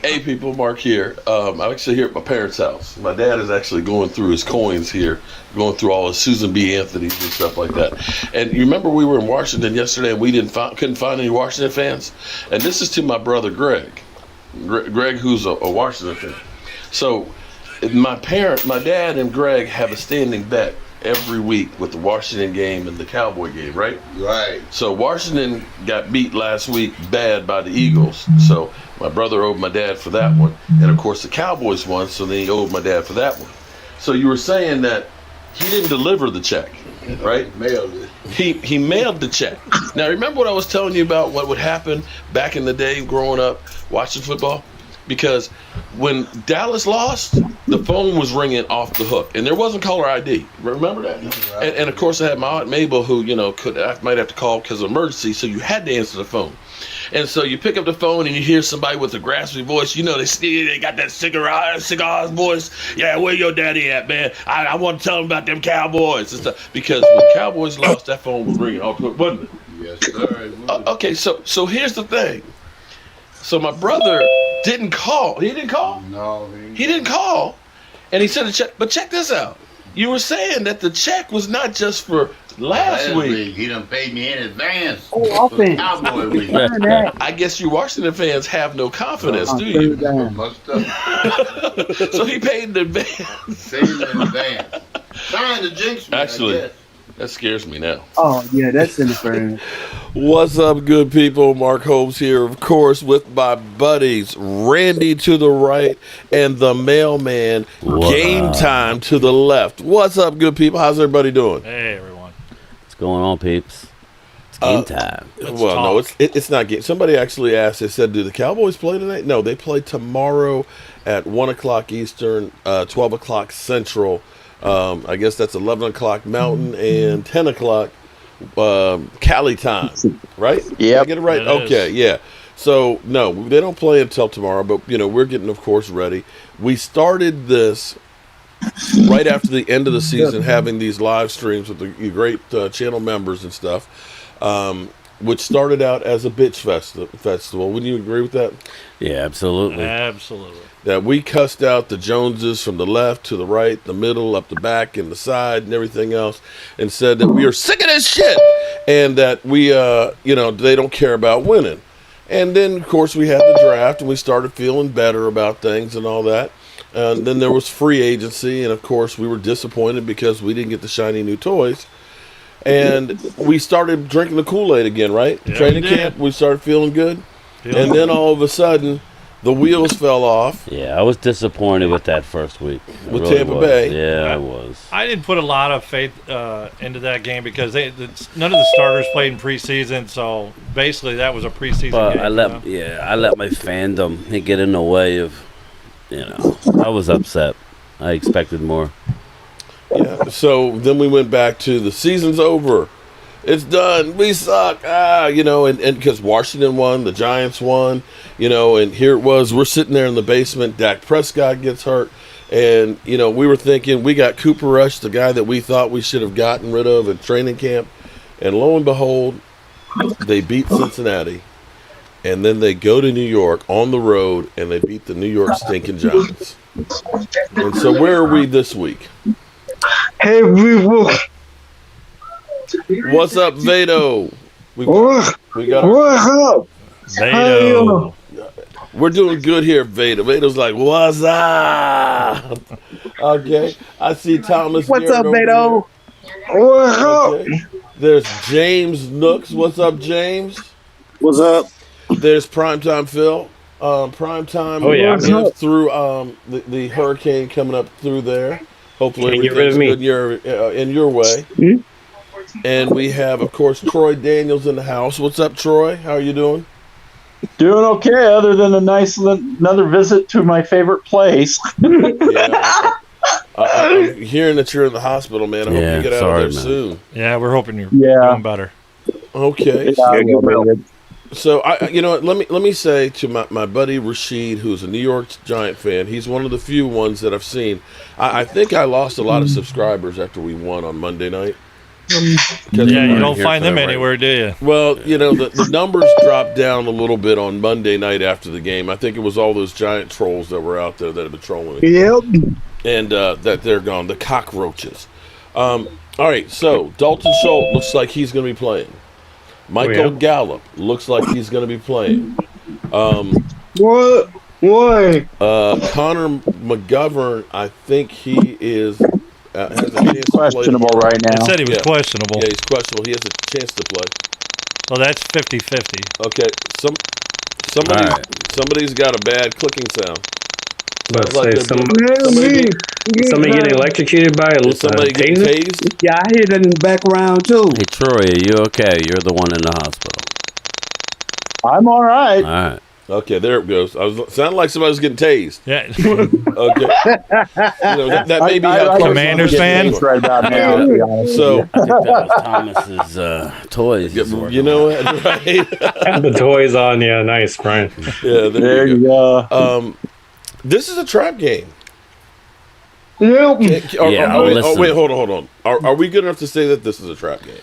Hey people, Mark here. I'm actually here at my parents' house. My dad is actually going through his coins here, going through all his Susan B. Anthony's and stuff like that. And you remember we were in Washington yesterday and we couldn't find any Washington fans? And this is to my brother Greg. Greg, who's a Washington fan. So my dad and Greg have a standing bet every week with the Washington game and the Cowboy game, right? Right. So Washington got beat last week bad by the Eagles. So my brother owed my dad for that one. And of course the Cowboys won, so then he owed my dad for that one. So you were saying that he didn't deliver the check, right? Mailed it. He mailed the check. Now remember what I was telling you about what would happen back in the day growing up watching football? Because when Dallas lost, the phone was ringing off the hook, and there wasn't caller ID. Remember that? Right. And of course, I had my Aunt Mabel, who I might have to call because of emergency, so you had to answer the phone. And so you pick up the phone and you hear somebody with a graspy voice. They got that cigar voice. Yeah, where your daddy at, man? I want to tell him about them Cowboys and stuff. Because when Cowboys lost, that phone was ringing off the hook, wasn't it? Yes, sir. Okay, so here's the thing. So my brother didn't call. He didn't call? No, He didn't call. And he sent a check. But check this out. You were saying that the check was not just for last week. He done paid me in advance. Oh, for the offense. Cowboy week. I guess you Washington fans have no confidence, do you? Must have So he paid in advance. paid in advance. Trying to jinx me, Actually, I guess. that scares me now. Oh, yeah, that's interference. What's up, good people? Mark Holmes here, of course, with my buddies, Randy to the right and the mailman, Game Time to the left. What's up, good people? How's everybody doing? Hey, everyone. What's going on, peeps? It's game time. No, it's not game. Somebody actually asked, they said, do the Cowboys play tonight? No, they play tomorrow at 1 o'clock Eastern, 12 o'clock Central. I guess that's 11 o'clock Mountain and 10 o'clock Cali time, right? Yeah, Did I get it right? It Okay, is. yeah. So, no, they don't play until tomorrow, but, we're getting, of course, ready. We started this right after the end of the season, having these live streams with the great channel members and stuff, which started out as a bitch festival. Wouldn't you agree with that? Yeah, absolutely. Absolutely. That we cussed out the Joneses from the left to the right, the middle, up the back, and the side, and everything else, and said that we are sick of this shit, and that we, they don't care about winning. And then, of course, we had the draft, and we started feeling better about things and all that. And then there was free agency, and of course, we were disappointed because we didn't get the shiny new toys. And we started drinking the Kool-Aid again, right? Yeah, Training we did. camp, we started feeling good. Feeling And then all of a sudden, the wheels fell off. Yeah, I was disappointed with that first week. I With really Tampa was. Bay. Yeah, I was. I didn't put a lot of faith into that game because none of the starters played in preseason, so basically that was a preseason But game. I let my fandom get in the way of, I was upset. I expected more. Yeah. So then we went back to the season's over. It's done. We suck. And because Washington won, the Giants won, and here it was. We're sitting there in the basement. Dak Prescott gets hurt. And, we were thinking we got Cooper Rush, the guy that we thought we should have gotten rid of at training camp. And lo and behold, they beat Cincinnati. And then they go to New York on the road and they beat the New York stinking Giants. And so where are we this week? Hey, What's up, Vado? We got what's up? Beto. We're doing good here, Vado. Vado's like, what's up? Okay. I see Thomas. What's Garrett up, over Beto? here. What's up? Okay. There's James Nooks. What's up, James? What's up? There's Primetime Phil. Primetime lived through the hurricane coming up through there. Hopefully Can't get rid everything's of good in your way. Hmm? And we have, of course, Troy Daniels in the house. What's up, Troy? How are you doing? Doing okay, other than another visit to my favorite place. Yeah. I'm hearing that you're in the hospital, man. I hope Yeah, you get out sorry, of there man. soon. Yeah, we're hoping you're Yeah. doing better. Okay. Yeah, So, you know what? Let me say to my buddy Rashid, who's a New York Giant fan. He's one of the few ones that I've seen. I think I lost a lot of subscribers after we won on Monday night. Yeah, you don't find them anywhere, do you? Well, the numbers dropped down a little bit on Monday night after the game. I think it was all those giant trolls that were out there that have been trolling it. Yep. And that they're gone. The cockroaches. All right, so Dalton Schultz looks like he's going to be playing. Michael Gallup looks like he's going to be playing. What? Why? Connor McGovern, I think he is has a chance to play Questionable tomorrow. right now. It said he was questionable. Yeah, he's questionable. He has a chance to play. Well, that's 50-50. Okay, somebody's got a bad clicking sound. Let's Like say they're somebody getting electrocuted by a Is somebody getting taser? tased? Yeah, I hear that in the background too. Hey, Troy, are you okay? You're the one in the hospital. I'm all right. All right. Okay, there it goes. Sounded like somebody was getting tased. Yeah. Okay, that may be how Commanders fan? Right about now, to be honest. So I think that was Thomas's toys. he's working you know on. what? Right? Have the toys on. Yeah, nice, Brian. Yeah, There you go. This is a trap game. Yep. Yeah, listen. Wait, hold on. Are we good enough to say that this is a trap game?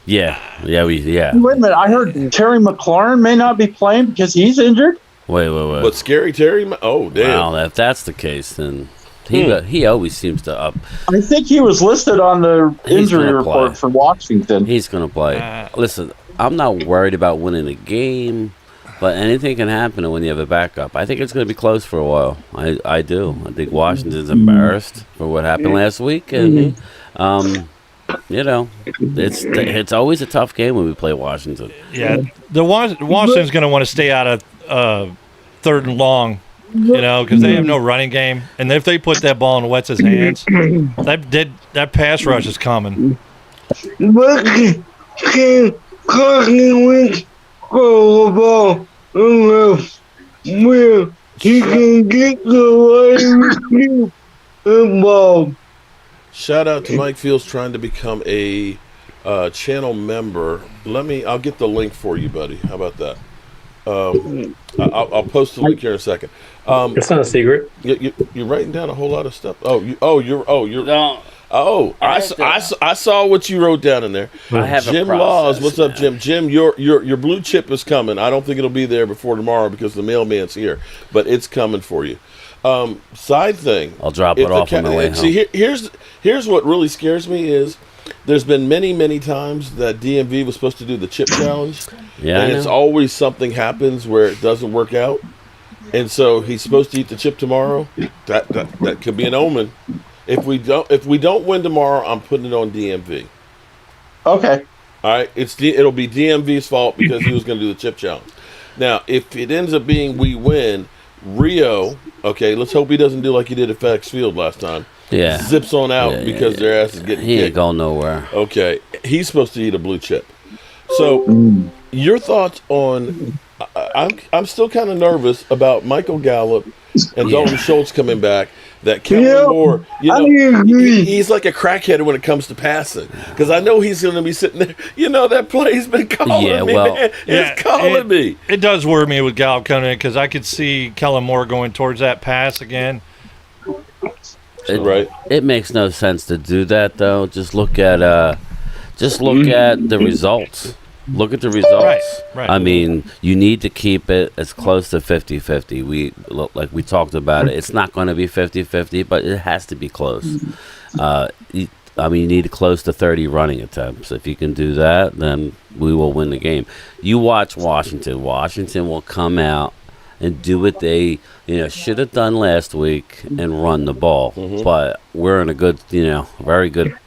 Yeah. Wait a minute. I heard Terry McLaurin may not be playing because he's injured. Wait. But Scary Terry? Oh, damn. Wow, if that's the case, then he always seems to up. I think he was listed on the He's injury gonna report play. for Washington. He's going to play. Listen, I'm not worried about winning the game, but anything can happen when you have a backup. I think it's going to be close for a while. I do. I think Washington's embarrassed for what happened last week, and it's always a tough game when we play Washington. Yeah, Washington's going to want to stay out of third and long, because they have no running game. And if they put that ball in Wetz's hands, that pass rush is coming. But can Carson Wentz throw the ball enough where he can get the wide receiver involved? Shout out to Mike Fields trying to become a channel member. I'll get the link for you, buddy. How about that? I'll post the link here in a second. It's not a secret. You're writing down a whole lot of stuff. I saw what you wrote down in there. I have a Jim process, Laws, what's up, man. Jim? Jim, your blue chip is coming. I don't think it'll be there before tomorrow because the mailman's here, but it's coming for you. Side thing. I'll drop it off on the way home. See, here's what really scares me is there's been many times that DMV was supposed to do the chip challenge, Yeah, and I it's know. always something happens where it doesn't work out, and so he's supposed to eat the chip tomorrow. That could be an omen. If we don't win tomorrow, I'm putting it on DMV. Okay. All right, it'll be DMV's fault because he was going to do the chip challenge. Now, if it ends up being we win, Rio, okay, let's hope he doesn't do like he did at FedEx Field last time. Yeah. Zips on out because their ass is getting He ain't kicked. going nowhere. Okay, he's supposed to eat a blue chip. So, your thoughts on? I'm still kind of nervous about Michael Gallup and Dalton Schultz coming back. That Kellen Moore, I agree. he's like a crackhead when it comes to passing. Because I know he's going to be sitting there. That play's been calling me, man. It's calling me. It does worry me with Gallup coming in because I could see Kellen Moore going towards that pass again. Right. It makes no sense to do that though. Just look at the results. Look at the results. Right. I mean, you need to keep it as close to 50-50. Like we talked about it. It's not going to be 50-50, but it has to be close. You need close to 30 running attempts. If you can do that, then we will win the game. You watch Washington. Washington will come out and do what they should have done last week and run the ball. But we're in a good, very good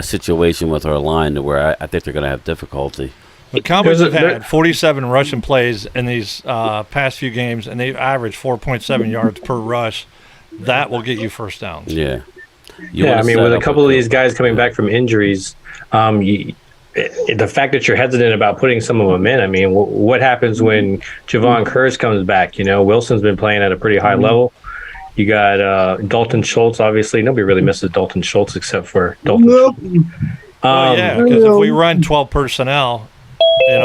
situation with our line to where I think they're going to have difficulty. The Cowboys have had 47 rushing plays in these past few games, and they've averaged 4.7 yards per rush. That will get you first downs. Yeah. With a couple of these guys coming back from injuries, the fact that you're hesitant about putting some of them in, what happens when Javon Curse comes back? Wilson's been playing at a pretty high level. You got Dalton Schultz, obviously. Nobody really misses Dalton Schultz except for Dalton Schultz. Because if we run 12 personnel,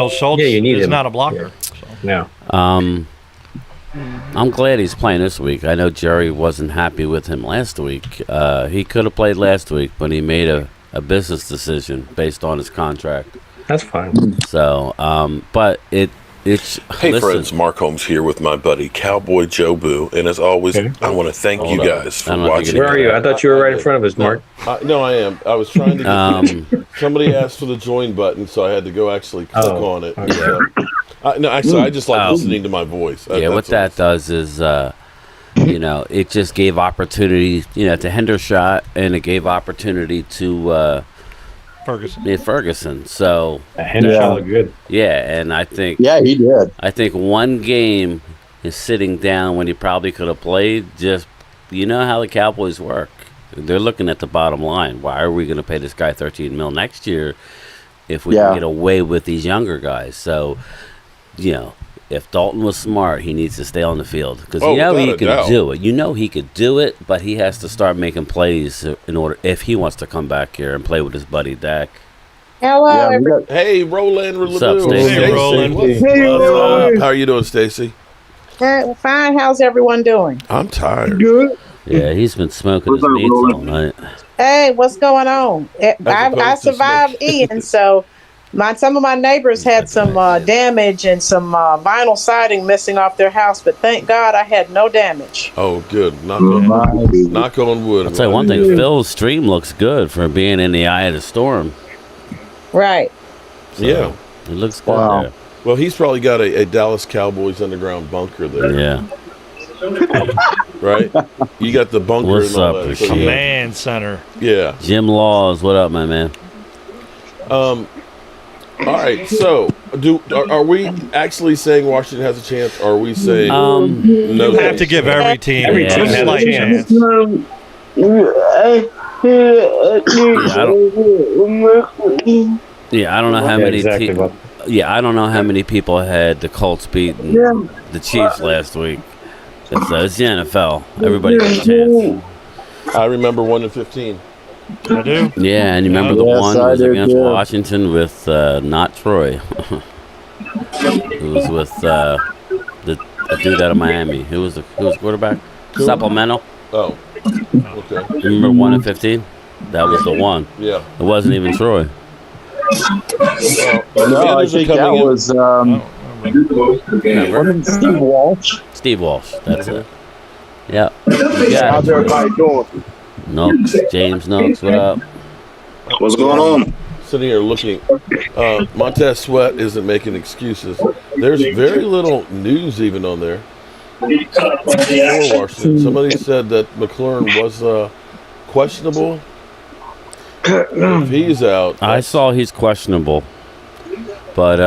Schultz you need is him. not a blocker. No. I'm glad he's playing this week. I know Jerry wasn't happy with him last week. He could have played last week, but he made a a business decision based on his contract. That's fine. So, but it's Hey listen, friends, Mark Holmes here with my buddy Cowboy Jobu, and as always, I want to thank you guys for I don't think watching. you Where are you? I thought you were right in front of us, Mark. No, I am. I was trying to get somebody asked for the join button, so I had to go actually click on it. okay. So, no, actually, I just like listening to my voice. yeah, what that does is, it just gave opportunity, to Hendershot, and it gave opportunity to Ferguson. So Hendershot looked good. yeah, and I think he did. I think one game is sitting down when he probably could have played. Just how the Cowboys work. They're looking at the bottom line. Why are we going to pay this guy $13 million next year if we can get away with these younger guys? So, if Dalton was smart, he needs to stay on the field because he can do it. He could do it, but he has to start making plays in order if he wants to come back here and play with his buddy Dak. Hello, Hey, Roland. What's up, Stacey? Hey, Roland. What's up? How are you doing, Stacy? fine. How's everyone doing? I'm tired. Good. Yeah, he's been smoking his meats all night. Hey, what's going on? I opposed to survived Ian, so some of my neighbors had some damage and some vinyl siding missing off their house, but thank God I had no damage. Oh, good. Knock on wood. I'll tell you one thing. Phil's stream looks good for being in the eye of the storm. Right. So, yeah. It looks good there. Well, he's probably got a Dallas Cowboys underground bunker there. Yeah. Right? You got the bunker What's and all up, that. Rasheed? Command center. Yeah. Jim Laws, what up, my man? All right. So, are we actually saying Washington has a chance? Or are we saying no? You have to give every team Every team a has a slight chance. chance. Yeah, I don't know how many exactly teams. what- Yeah, I don't know how many people had the Colts beating the Chiefs last week. It's the NFL. Everybody has a chance. I remember 1-15. I do. Yeah, and you remember the Yes, one I was do, against too. Washington with not Troy. It was with the dude out of Miami. Who was the quarterback? Supplemental. Oh. Okay. You remember 1-15? That was the one. Yeah. It wasn't even Troy. Well, No, I Commanders are think that coming in. was Remember? Steve Walsh. Steve Walsh. That's it. Yeah. You How's got it. everybody doing? Noakes. James Noakes, what up? What's going on? Sitting here looking. Montez Sweat isn't making excuses. There's very little news even on there. For Washington. Somebody said that McLaurin was questionable. If he's out, I saw he's questionable. But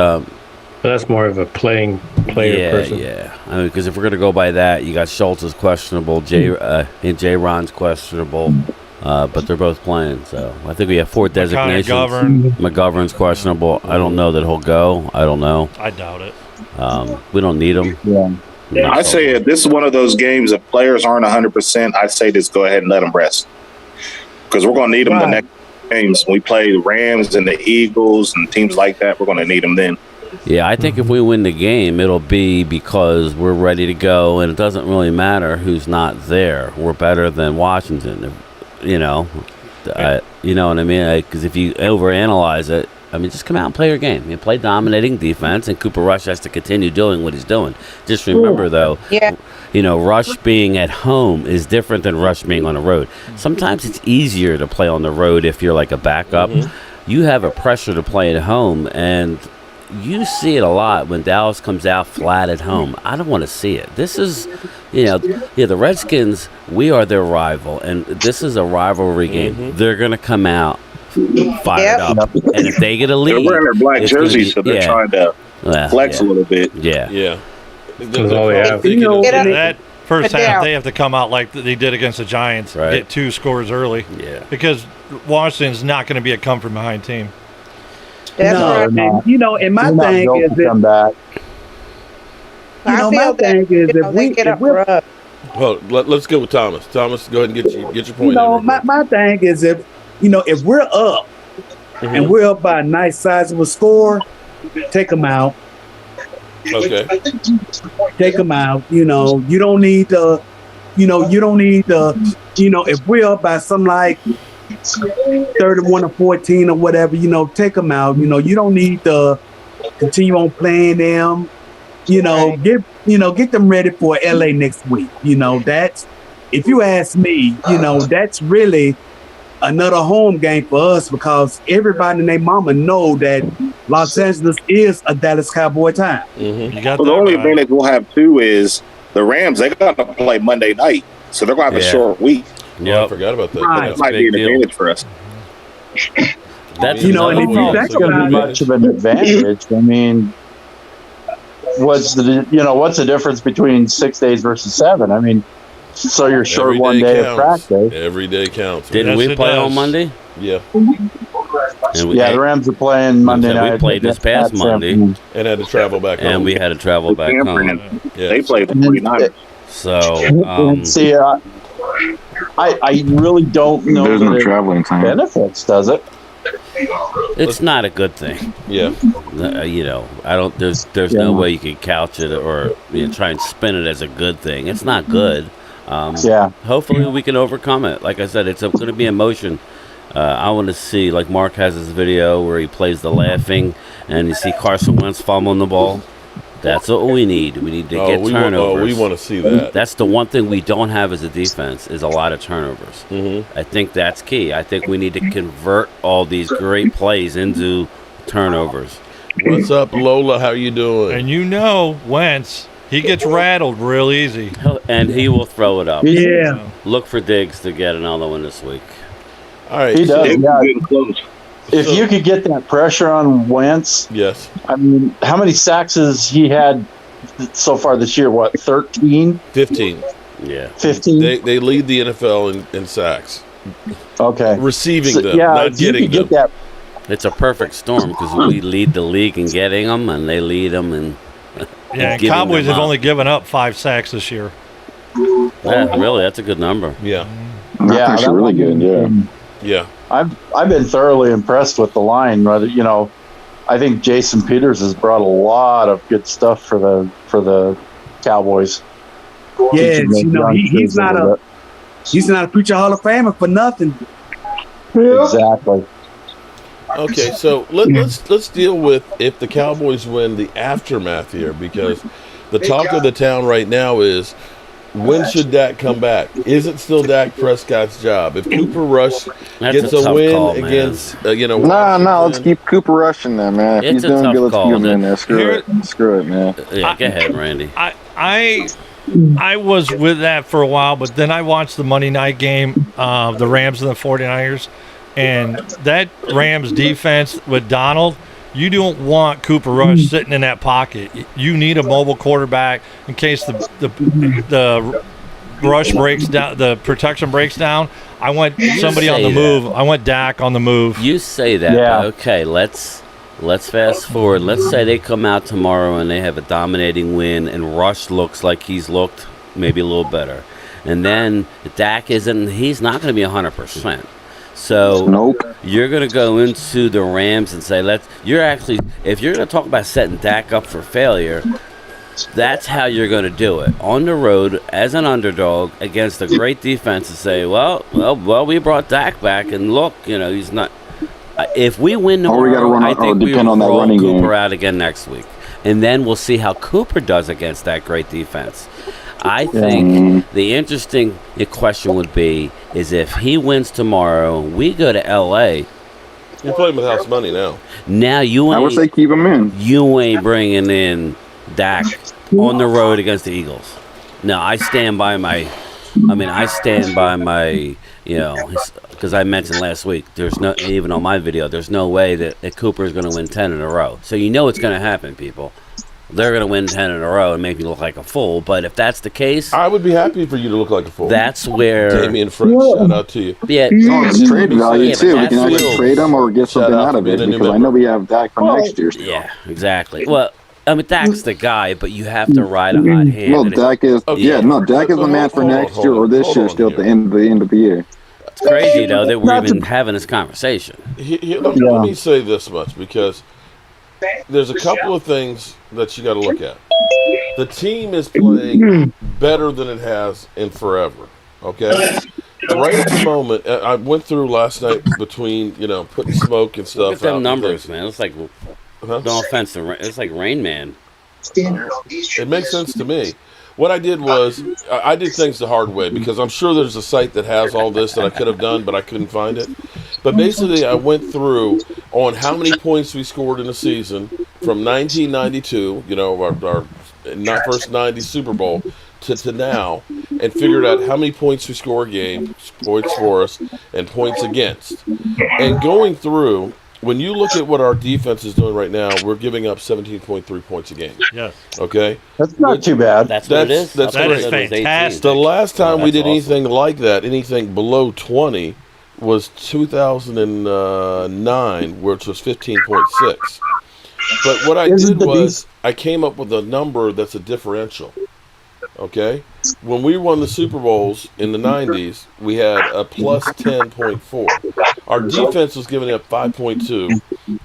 But that's more of a player person. Yeah. I mean, because if we're gonna go by that, you got Schultz is questionable, and J. Ron's questionable, but they're both playing. So I think we have 4 designations. McGovern's questionable. I don't know that he'll go. I don't know. I doubt it. We don't need him. Yeah. I say this is one of those games if players aren't 100%, I say just go ahead and let them rest. Because we're going to need them the next games. When we play the Rams and the Eagles and teams like that, we're going to need them then. Yeah, I think if we win the game, it'll be because we're ready to go, and it doesn't really matter who's not there. We're better than Washington, you know. You know what I mean? Because if you overanalyze it, I mean, just come out and play your game. You play dominating defense, and Cooper Rush has to continue doing what he's doing. Just remember, though, Rush being at home is different than Rush being on the road. Sometimes it's easier to play on the road if you're like a backup. You have a pressure to play at home, and you see it a lot when Dallas comes out flat at home. I don't want to see it. This is, the Redskins, we are their rival, and this is a rivalry game. They're going to come out fired up. And if they get a lead, They're wearing their black jerseys, so they're trying to flex a little bit. Yeah. That's all they have. That first half, they have to come out like they did against the Giants, get 2 scores early. Yeah. Because Washington's not going to be a come from behind team. That's right. And, and my thing is come back. My thing is if we're Well, let's go with Thomas. Thomas, go ahead and get your point. my thing is if we're up and we're up by a nice sizable score, take them out. Okay. Take them out. You don't need the. If we're up by something like 31 or 14 or whatever, take them out. You don't need to continue on playing them. Get them ready for LA next week. That's, if you ask me, that's really another home game for us because everybody and their mama know that Los Angeles is a Dallas Cowboy time. Mm-hmm. You got the only advantage we'll have too is the Rams. They got to play Monday night, so they're going to have a short week. Yeah, I forgot about that. Right. That might be an advantage for us. That's and if you That's going to be much of an advantage. I mean, what's the difference between 6 days versus 7? I mean, so you're short Every one day day of counts. practice. Every day counts. Didn't we play on Monday? Yeah. The Rams are playing Monday night. We played this past Monday. And had to travel back home. And we had to travel back home. Yeah. They played the 49ers. So, see, I really don't know. There's no traveling time. Benefits, does it? it's not a good thing. Yeah. I don't. There's no way you can couch it or try and spin it as a good thing. It's not good. Hopefully we can overcome it. Like I said, it's going to be emotion. I want to see, like Mark has his video where he plays the laughing, and you see Carson Wentz fumbling the ball. That's what we need. We need to get turnovers. We want to see that. That's the one thing we don't have as a defense is a lot of turnovers. Mm-hmm. I think that's key. I think we need to convert all these great plays into turnovers. What's up, Lola? How you doing? And Wentz, he gets rattled real easy. And he will throw it up. Yeah. Look for Diggs to get another one this week. All right. He does. If you could get that pressure on Wentz, yes. I mean, how many sacks has he had so far this year? What, 13? 15. Yeah. 15? They lead the NFL in sacks. Okay. Receiving them, not getting them. It's a perfect storm because we lead the league in getting them, and they lead them in. And Cowboys have only given up 5 sacks this year. Yeah, really, that's a good number. Yeah. That's actually really good. Yeah. Yeah. I've been thoroughly impressed with the line. I think Jason Peters has brought a lot of good stuff for the Cowboys. Yeah, he's not a future Hall of Famer for nothing. Exactly. Okay, so let's deal with if the Cowboys win the aftermath here, because the talk of the town right now is when should Dak come back? Is it still Dak Prescott's job? If Cooper Rush gets a win against, no, let's keep Cooper Rush in there, man. If he's doing good, let's keep him in there. Screw it, man. Yeah, go ahead, Randy. I was with that for a while, but then I watched the Monday night game, the Rams and the 49ers, and that Rams defense with Donald. You don't want Cooper Rush sitting in that pocket. You need a mobile quarterback in case the rush breaks down, the protection breaks down. I want somebody on the move. I want Dak on the move. You say that, but okay, let's fast forward. Let's say they come out tomorrow and they have a dominating win, and Rush looks like he's looked maybe a little better. And then Dak he's not going to be 100%. So you're going to go into the Rams and say, if you're going to talk about setting Dak up for failure, that's how you're going to do it. On the road, as an underdog, against a great defense, and say, well, we brought Dak back, and look, he's not. If we win tomorrow, I think we will roll Cooper out again next week. And then we'll see how Cooper does against that great defense. I think the interesting question would be is if he wins tomorrow, we go to L.A. You're playing with house money now. Now I would say keep him in. You ain't bringing in Dak on the road against the Eagles. No, I stand by my because I mentioned last week, even on my video, there's no way that Cooper is going to win 10 in a row. So it's going to happen, people. They're going to win 10 in a row and make me look like a fool. But if that's the case, I would be happy for you to look like a fool. That's where Damian French, shout out to you. Yeah, it's trade value too. We can either trade him or get something out of it because I know we have Dak for next year. Yeah, exactly. Well, Dak's the guy, but you have to ride a hot hand. Well, Dak is Dak is the man for next year or this year still at the end of the year. It's crazy though that we're even having this conversation. Let me say this much, because there's a couple of things that you got to look at. The team is playing better than it has in forever. Okay, right at the moment, I went through last night between putting smoke and stuff. Look at them out numbers, man. It's like no offense to it's like Rain Man. It makes sense to me. What I did was I did things the hard way because I'm sure there's a site that has all this that I could have done, but I couldn't find it. But basically, I went through on how many points we scored in a season from 1992, our not first 90 Super Bowl, to now, and figured out how many points we score a game, points for us, and points against. And going through, when you look at what our defense is doing right now, we're giving up 17.3 points a game. Yes. Okay? That's not too bad. That's what it is. That's that is great. fantastic. The last time we did awesome. anything like that, anything below 20, was 2009, which was 15.6. But what I did was I came up with a number that's a differential. Okay? When we won the Super Bowls in the 90s, we had a plus 10.4. Our defense was giving up 5.2,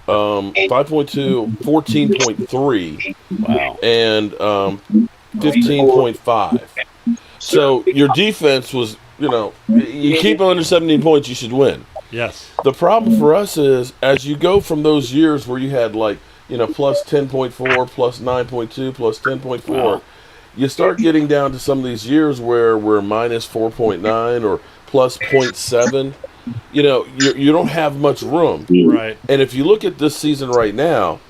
14.3, Wow. and 15.5. So your defense was, you keep under 17 points, you should win. Yes. The problem for us is as you go from those years where you had plus 10.4, plus 9.2, plus 10.4, Wow. you start getting down to some of these years where we're minus 4.9 or plus 0.7. You don't have much room. Right. And if you look at this season right now,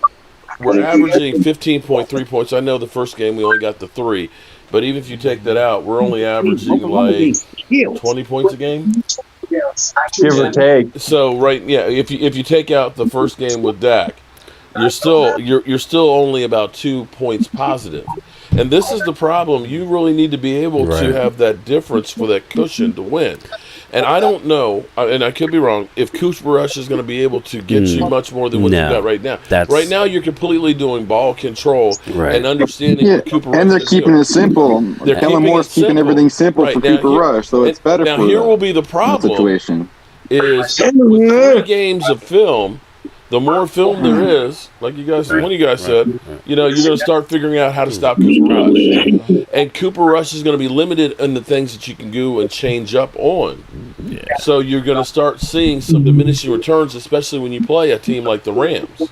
we're averaging 15.3 points. I know the first game we only got the 3, but even if you take that out, we're only averaging like 20 points a game. Give or take. So if you take out the first game with Dak, you're still only about 2 points positive. And this is the problem. You really need to be able to have that difference for that cushion to win. And I don't know, and I could be wrong, if Cooper Rush is going to be able to get you much more than what you got right now. Right now, you're completely doing ball control and understanding what Cooper Rush is. And they're keeping it simple. Kellen Moore's keeping everything simple for Cooper Rush, so it's better for here will be the problem situation. Is with 3 games of film, the more film there is, like one of you guys said, you're going to start figuring out how to stop Cooper Rush. And Cooper Rush is going to be limited in the things that you can do and change up on. Yeah. So you're going to start seeing some diminishing returns, especially when you play a team like the Rams.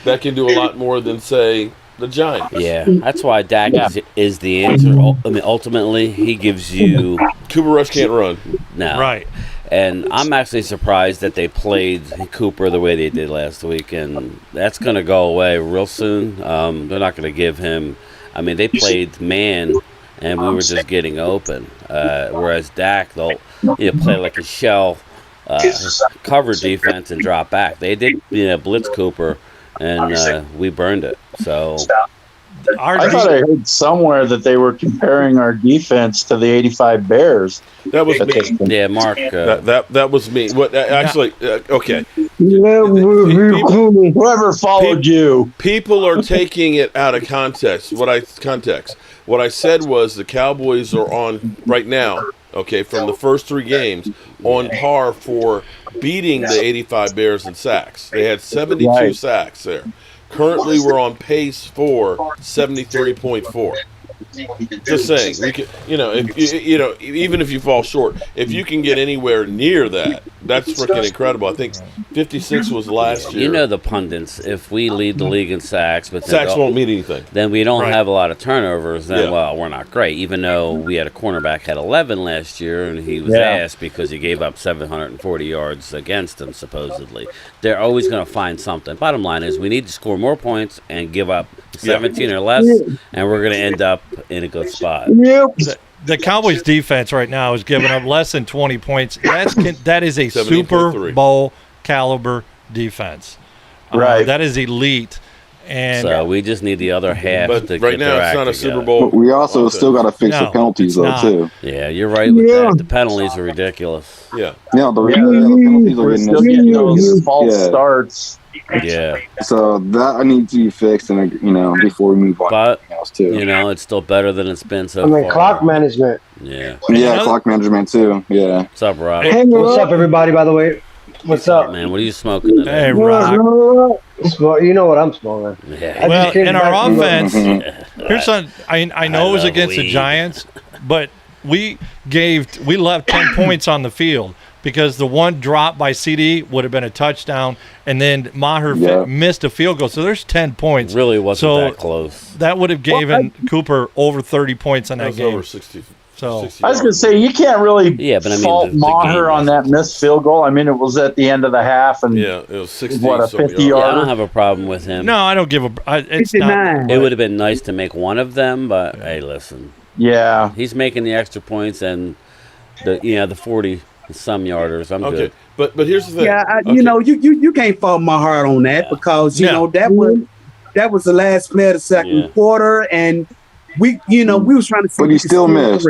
That can do a lot more than, say, the Giants. Yeah, that's why Dak is the answer. I mean, ultimately, he gives you... Cooper Rush can't run. No. Right. And I'm actually surprised that they played Cooper the way they did last week, and that's going to go away real soon. They're not going to give him... I mean, they played man, and we were just getting open. Whereas Dak, they'll play like a shell cover defense and drop back. They did blitz Cooper, and we burned it. So... I thought I heard somewhere that they were comparing our defense to the '85 Bears. That was me. Yeah, Mark. That was me. What actually? Okay. Whoever followed you. People are taking it out of context. What I said was the Cowboys are on right now. Okay, from the first 3 games, on par for beating the '85 Bears in sacks. They had 72 sacks there. Currently, we're on pace for 73.4. Just saying, we can, even if you fall short, if you can get anywhere near that, that's freaking incredible. I think 56 was last year. You know the pundits. If we lead the league in sacks, but sacks won't mean anything, then we don't have a lot of turnovers. Then well, we're not great. Even though we had a cornerback had 11 last year, and he was ass because he gave up 740 yards against him supposedly. They're always going to find something. Bottom line is we need to score more points and give up 17 or less, and we're going to end up in a good spot. The Cowboys defense right now is giving up less than 20 points. That is a Super Bowl caliber defense. Right. That is elite. And so we just need the other half to right get now their it's act not a together. Super Bowl. But we also still got to fix the penalties, though, too. Yeah, you're right with that. The penalties are ridiculous. Yeah. Yeah, the penalties are Still getting those false starts. Yeah. So that needs to be fixed, and before we move on. But else too. it's still better than it's been so far. Clock management. Yeah. Yeah, clock management too. Yeah. What's up, Rob? Hey, what's up, everybody? By the way, what's up, man? What are you smoking today? Hey, Rob. You know what I'm smoking. Yeah. Well, in our offense, here's something. I know it was against the Giants, but we left 10 points on the field because the one drop by CD would have been a touchdown, and then Maher missed a field goal. So there's 10 points. Really wasn't that close. That would have given Cooper over 30 points on that game. Over 60. So 60 I was going to say, you can't really fault the Maher game on that missed field goal. I mean, it was at the end of the half, and it was 60. what, a 50 Yeah, I yarder? don't have a problem with him. No, I don't give a. It's not. It would have been nice to make one of them, but hey, listen. Yeah, he's making the extra points and the 40 some yarders. I'm good. But here's the thing. Yeah, you can't fault Maher on that because that was the last play of the second quarter, and we was trying to see. But he still missed.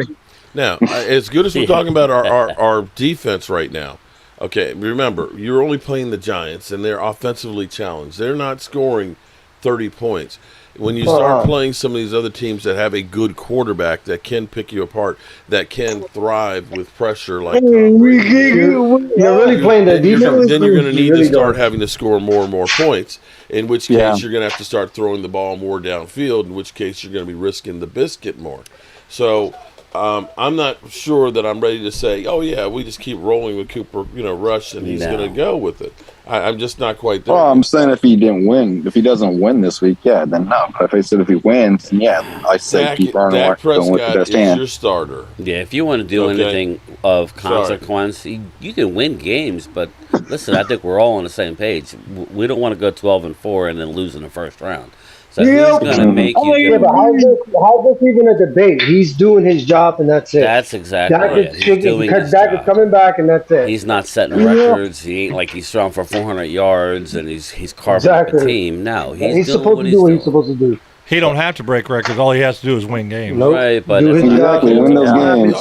Now, as good as we're talking about our defense right now, okay, remember, you're only playing the Giants, and they're offensively challenged. They're not scoring 30 points. When you start playing some of these other teams that have a good quarterback that can pick you apart, that can thrive with pressure like You're really playing the defense. then you're going to need to start having to score more and more points, in which case you're going to have to start throwing the ball more downfield, in which case you're going to be risking the biscuit more. So I'm not sure that I'm ready to say, oh, yeah, we just keep rolling with Cooper, Rush, and he's going to go with it. I'm just not quite there. Well, I'm saying if he doesn't win this week, then no. But if he wins, I say keep running Dak going with the best hand. your starter. Yeah, if you want to do anything of consequence, you can win games. But listen, I think we're all on the same page. We don't want to go 12-4 and then lose in the first round. So who's going to make you but how's this even a debate? He's doing his job, and that's it. That's exactly right. He's doing his job. Is coming back, and that's it. He's not setting records. He ain't like he's throwing for 400 yards, and he's carving up a team. No, he's supposed to do what he's supposed to do. He don't have to break records. All he has to do is win games. Nope. Right, but Exactly, win those games.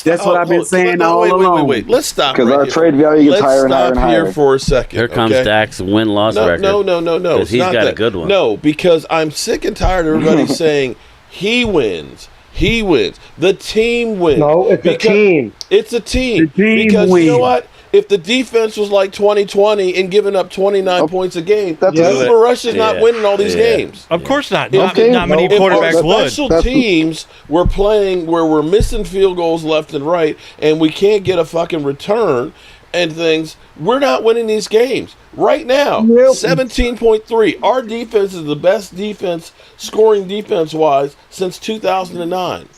That's what I've been saying all along. Wait. Let's stop. Because our trade value gets higher and higher and Let's stop higher. here for a second. Here comes Dak's win-loss record. No. Because he's got a good one. No, because I'm sick and tired of everybody saying he wins. He wins. The team wins. No, it's a team. It's a team. The team because wins. you know what? If the defense was like 2020 and giving up 29 points a game, Cooper Rush is not winning all these games. Of course not. Okay. Not many quarterbacks would. Special teams were playing where we're missing field goals left and right, and we can't get a fucking return and things. We're not winning these games right now. 17.3. Our defense is the best defense, scoring defense-wise, since 2009.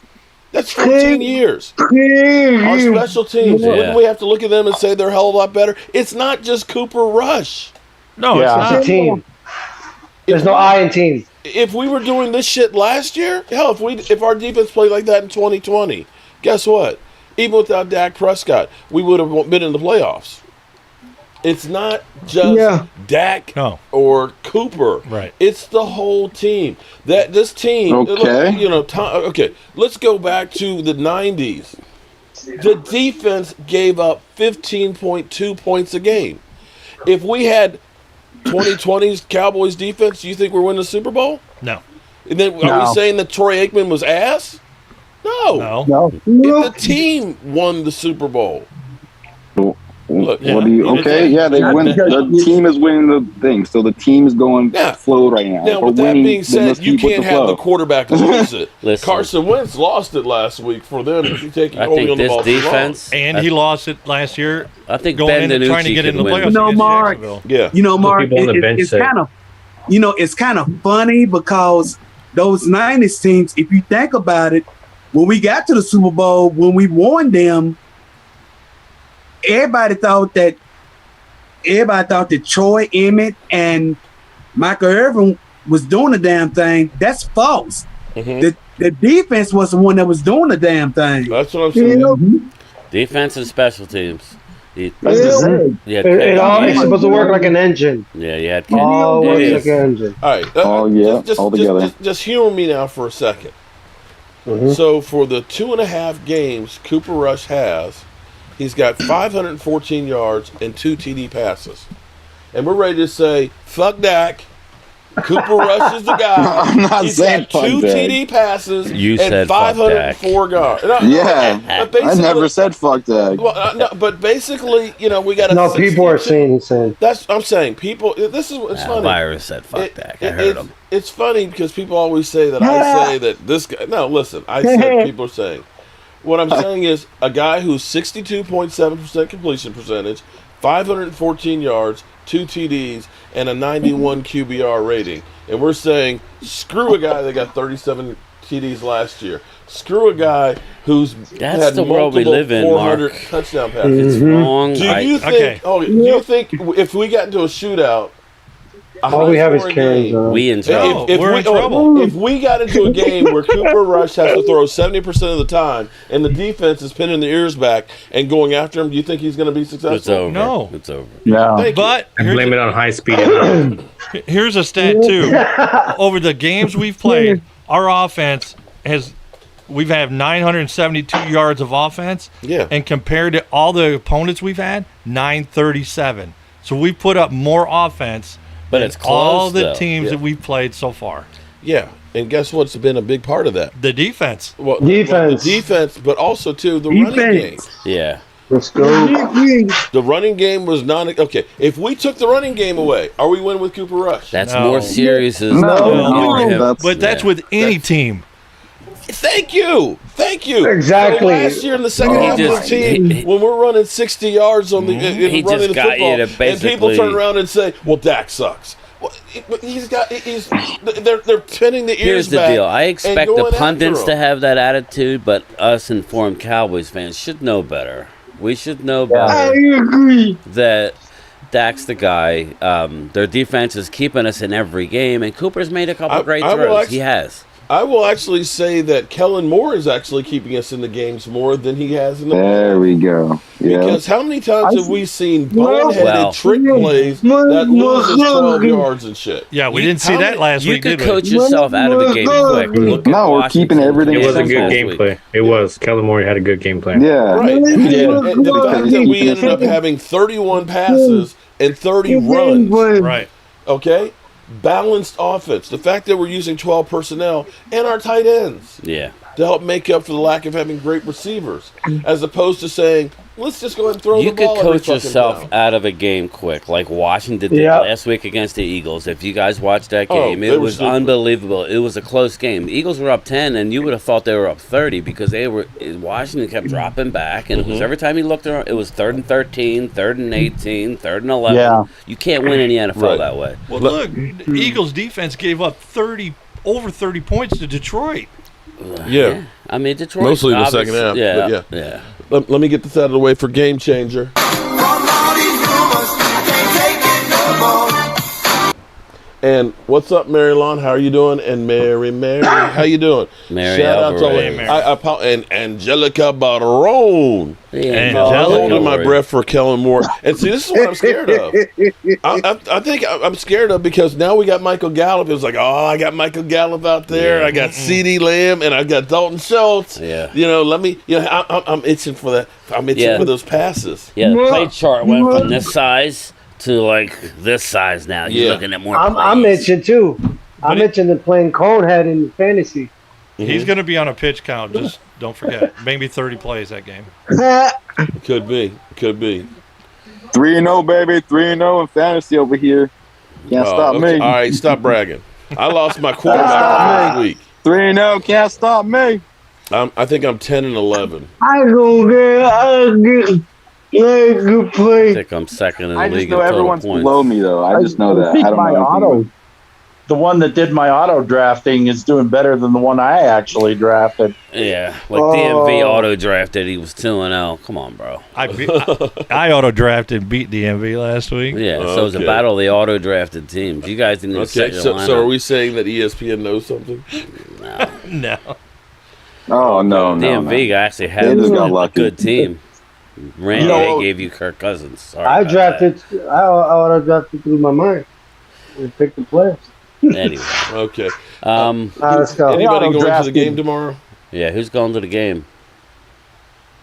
That's 14 years. Our special teams, wouldn't we have to look at them and say they're a hell of a lot better? It's not just Cooper Rush. No, it's not. It's a team. There's no I in team. If we were doing this shit last year, hell, if our defense played like that in 2020, guess what? Even without Dak Prescott, we would have been in the playoffs. It's not just Dak or Cooper. Right. It's the whole team. This team. Okay. Let's go back to the 90s. The defense gave up 15.2 points a game. If we had 2020's Cowboys defense, do you think we're winning the Super Bowl? No. And then are we saying that Troy Aikman was ass? No. The team won the Super Bowl. Look, they win. The team is winning the thing, so the team is going flow right now. Now, with that being said, you can't have the quarterback lose it. Carson Wentz lost it last week for them. I think this defense, and he lost it last year. I think going Ben in trying to get in the playoffs. Mark. Mark. It's kind of funny because those 90s teams, if you think about it, when we got to the Super Bowl, when we won them, everybody thought that Troy Emmett and Michael Irvin was doing the damn thing. That's false. The defense was the one that was doing the damn thing. That's what I'm saying. Defense and special teams. It's supposed to work like an engine. Yeah, you had all works like an engine. All right. All together. Just humor me now for a second. So for the 2.5 games Cooper Rush has, he's got 514 yards and 2 TD passes. And we're ready to say, fuck Dak. Cooper Rush is the guy. I'm not He's saying got 2 fuck TD passes and 504 yards. I never said fuck Dak. Well, but basically, we got to. No, people are saying. That's I'm saying. People, it's funny. Virus said fuck Dak. I heard him. It's funny because people always say that I say that this guy. No, listen. I said people are saying. What I'm saying is a guy who's 62.7% completion percentage, 514 yards, 2 TDs, and a 91 QBR rating. And we're saying, screw a guy that got 37 TDs last year. Screw a guy who's had the world we multiple live in, 400 Mark. touchdown passes. It's wrong. Do you think? Do you think if we got into a shootout? All we have is Karen's. We in trouble. We're in trouble. If we got into a game where Cooper Rush has to throw 70% of the time and the defense is pinning the ears back and going after him, do you think he's going to be successful? It's over. No. It's over. Yeah. But And blame it on high speed. here's a stat too. Over the games we've played, our offense we've had 972 yards of offense. Yeah. And compared to all the opponents we've had, 937. So we put up more offense. But it's close, all the though. teams that we've played so far. Yeah, and guess what's been a big part of that? The defense. Well, Defense. the defense, but also too the running game. Yeah. Let's go. The running game was not okay. If we took the running game away, are we winning with Cooper Rush? That's No. more serious as But that's with any team. Thank you. Exactly. So last year in the second half of the team, when we're running 60 yards on the He running just the got you football, to and people basically- turn around and say, "Well, Dak sucks." Well, they're pinning the ears Here's the back deal. I and expect the going pundits after to 'em. have that attitude, but us informed Cowboys fans should know better. We should know better agree. that Dak's the guy. Their defense is keeping us in every game, and Cooper's made a couple great I will throws. actually- He has. I will actually say that Kellen Moore is actually keeping us in the games more than he has in the There we go. Yeah. Because how many times have we seen boneheaded Well- trick plays that loses 12 yards and shit? Yeah, we didn't see that last You week, could did we? coach yourself out of a game quick. Look at No, we're keeping Washington. everything It was a simple. good game plan. It was. Kellen Moore had a good game plan. Yeah. Right. Yeah. And the fact that we ended up having 31 passes and 30 runs, Right. okay? Balanced offense. The fact that we're using 12 personnel and our tight ends Yeah. to help make up for the lack of having great receivers, as opposed to saying, let's just go ahead and throw You the ball could every coach fucking yourself down. out of a game quick, like Washington did Yeah. last week against the Eagles. If you guys watched that Oh, game, they it were was super. unbelievable. It was a close game. The Eagles were up 10, and you would have thought they were up 30 because Washington kept dropping back, and it was every time you looked around, it was 3rd and 13, 3rd and 18, 3rd and 11. Yeah. You can't win in the NFL Right. that way. Well, look, the Eagles defense gave up over 30 points to Detroit. Yeah. I mean, Detroit. Mostly in the obviously- second half, Yeah. but Yeah. Let me get this out of the way for Game Changer. And what's up, Mary Lon? How are you doing? And Mary, how you doing? Mary Shout out to Alvarez. and Angelica Barone. Yeah. I'm holding my Alvarez. breath for Kellen Moore. And see, this is what I'm scared of. I think I'm scared of because now we got Michael Gallup. It was like, oh, I got Michael Gallup out there. Yeah. I got C.D. Lamb, and I got Dalton Schultz. Yeah. You know, I'm itching for that. I'm itching for those passes. Yeah, the play chart went from this size to like this size now. You're looking at more I'm plays. itching too. I'm itching to playing Conehead in fantasy. He's going to be on a pitch count. Just don't forget. Maybe 30 plays that game. Could be. 3-0, baby. 3-0 in fantasy over here. Can't stop okay. me. All right, stop bragging. I lost my quarterback last week. 3-0, can't stop me. I think I'm 10 and 11. I good play. I think I'm second in the I just league know in total everyone's points. below me, though. I just know that. I don't my know anything auto. The one that did my auto drafting is doing better than the one I actually drafted. Yeah, like DMV auto drafted. He was 2-0. Come on, bro. I auto drafted and beat DMV last week. Yeah, so it was a Okay. battle of the auto drafted teams. You guys didn't even set Okay, your so lineup. are we saying that ESPN knows something? No. Oh, no. DMV actually They had just got a lucky. good team. Randy, No. they gave you Kirk Cousins. Sorry I about drafted. I auto drafted through my mind. And picked the players. that. Anyway, Okay. Let's go. Anybody going to the drafting. game tomorrow? yeah, who's going to the game?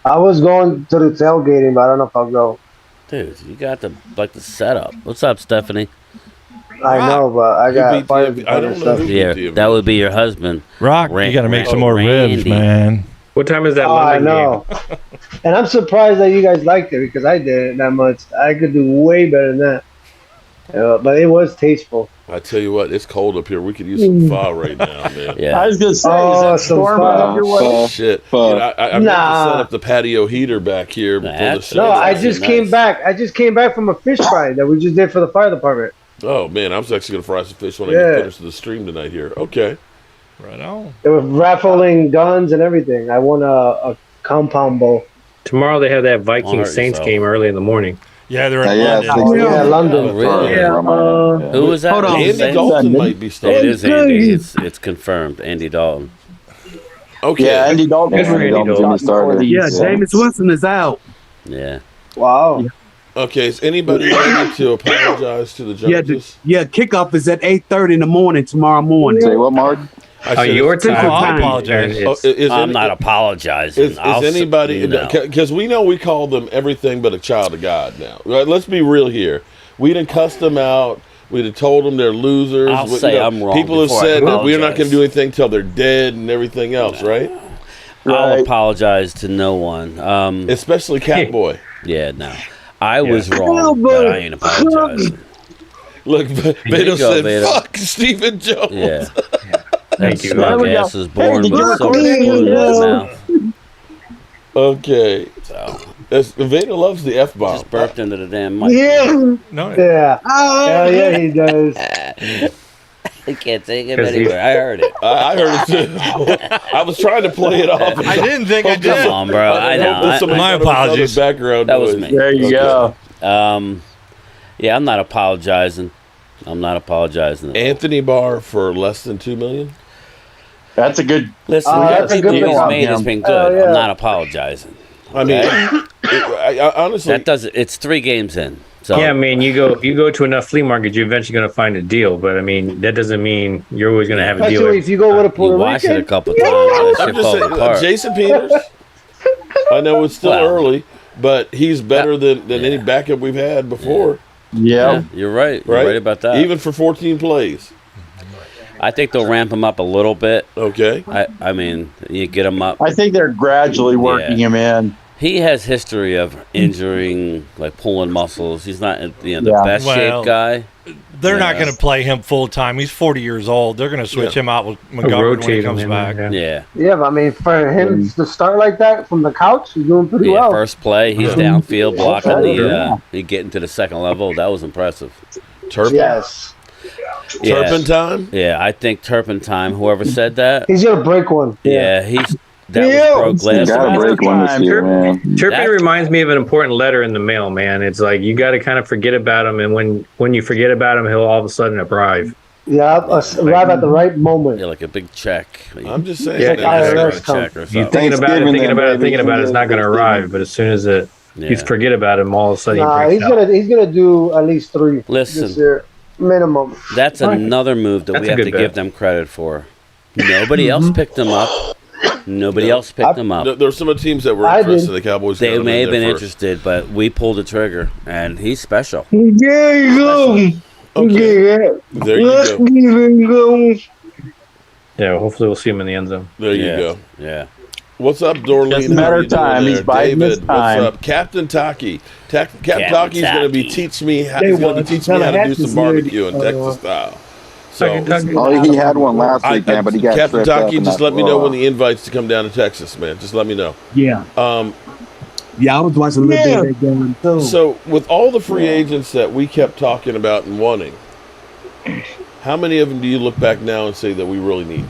I was going to the tailgating, but I don't know if I'll go. Dude, you got the setup. What's up, Stephanie? I know, but I Who got beat fired. DMV? I don't know who beat Yeah, DMV. that would be your husband. Rock, Ran- you got to make Ran- some more ribs, Randy. man. What time is that Oh, I London know. And I'm surprised that you guys liked it because I didn't that much. I could do way better than that. But it was tasteful. I tell you what, it's cold up here. We could use some pho right now, man. Yeah. I was gonna say, Oh, is that some storm pho. up your way? Shit. You know, I meant to Nah. set up the patio heater back here before the That's- show. No, I Nice. just came back. I just came back from a fish fry that we just did for the fire department. Oh, man, I was actually going to fry some fish when I Yeah. get finished with the stream tonight here. Okay. Right on. They were raffling guns and everything. I won a compound bow. Tomorrow they have that Viking hurt Saints yourself. game early in the morning. Yeah, they're in Yeah, London. Yeah, London. Oh, really? Yeah, Who was that? Hold on. Andy Saints? Dalton might be It starting. is Andy. It's confirmed. Andy Dalton. Okay. Yeah, Andy Dalton. Good for Andy Dalton. Dalton started. Yeah, Jameis Winston is out. Yeah. Wow. Okay, is anybody ready to apologize to the Yeah, judges? kickoff is at 8:30 in the morning tomorrow morning. Say what, Mark? I Oh, said, your is- time. I dude. apologize. It's- I'm not apologizing. Is anybody, because we know we call them everything but a child of God now. Right? Let's be real here. We done cussed them out. We'd have told them they're losers. I'll say I'm wrong People have before I said that we're not apologize. going to do anything till they're dead and everything else, right? I'll apologize to no one. Especially Catboy. Yeah, no. I was wrong, but I ain't apologizing. Look, Beto go, said, Beto. "Fuck Stephen Jones." Yeah. Thank you. Smug we go. ass is born Hey, did you with silver record any spoon in of his this? mouth. Okay. So, Vader loves the F bomb. just burped into the damn mic. Yeah. No, Yeah. Hell yeah, he does. I can't take him 'Cause he- anywhere. I heard it. I heard it too. I was trying to play it off. I didn't think I Hope did. Come on, bro. I hope know. that somebody My got another apologies. Background That was noise. me. There you go. Yeah, I'm not apologizing. I'm not apologizing. Anthony Barr for less than $2 million. That's a good. Listen, that's a everything good he's one. made has been Hell good. yeah. I'm not apologizing. I mean, Okay? I honestly, That doesn't. It's 3 games in. So Yeah, I mean, you go to enough flea markets, you're eventually going to find a deal. But I mean, that doesn't mean you're always going to have a deal. Especially if you go with a you Puerto watch it a Rican. couple times. That I'm shit just falls saying, apart. Jason Peters. I know it's still Well, early, but he's better than any backup we've had before. Yeah, Yeah. you're right. You're Right? right about that. Even for 14 plays. I think they'll ramp him up a little bit. Okay. I mean, you get him up. I think they're gradually working him in. He has history of injuring, like pulling muscles. He's not the Yeah. best Well, shaped guy. They're not Yeah. going to play him full time. He's 40 years old. They're going to switch him out with McGovern when he rotate comes him in back. there, Yeah. Yeah, but I mean, for him to start like that from the couch, he's doing pretty Yeah, well. first play, he's downfield blocking Yeah. he getting to the second level. That was impressive. Turpin. Yes. Yeah. Turpentine. Yeah, I think Turpentine, whoever said that, He's going to break one. that Yeah. was broke last Gotta time. break one this year, man. Turpin That- reminds me of an important letter in the mail, man. It's like you got to kind of forget about him, and when you forget about him, he'll all of a sudden arrive. Yeah, arrive at the right moment. Yeah, like a big check. I'm just saying. Yeah, that IRS that's- come. check or You something. thinking about it, Thanksgiving then, thinking about it, it's baby. not going to arrive. But as soon as you Yeah. forget about him, all of a sudden Nah, he he's breaks out. gonna do at least 3 Listen. this year, minimum. That's another move that That's we a have to good bet. give them credit for. Nobody else picked them up. Nobody else picked them up. There were some of the teams that were I interested. did. The Cowboys. They got him may in have been there first. interested, but we pulled the trigger, and he's special. There you go. Okay. Yeah. There you Let's go. give him go. Yeah, hopefully we'll see him in the end zone. There you Yeah. go. Yeah. What's up, Dorleen? Just a matter How you of time. doing He's there? biding his David, time. what's up? Captain Taki. Captain Captain Taki's going to be Taki. teach me. He's They going to want teach to me how to have do this some barbecue in weird, Texas style. So, Oh, he had one last week, man, but he got Captain tripped up Taki, in just that let me know floor. when the invites to come down to Texas, man. Just let me know. Yeah. Yeah, I was watching a little bit of that game too. So, with all the free agents that we kept talking about and wanting, how many of them do you look back now and say that we really need?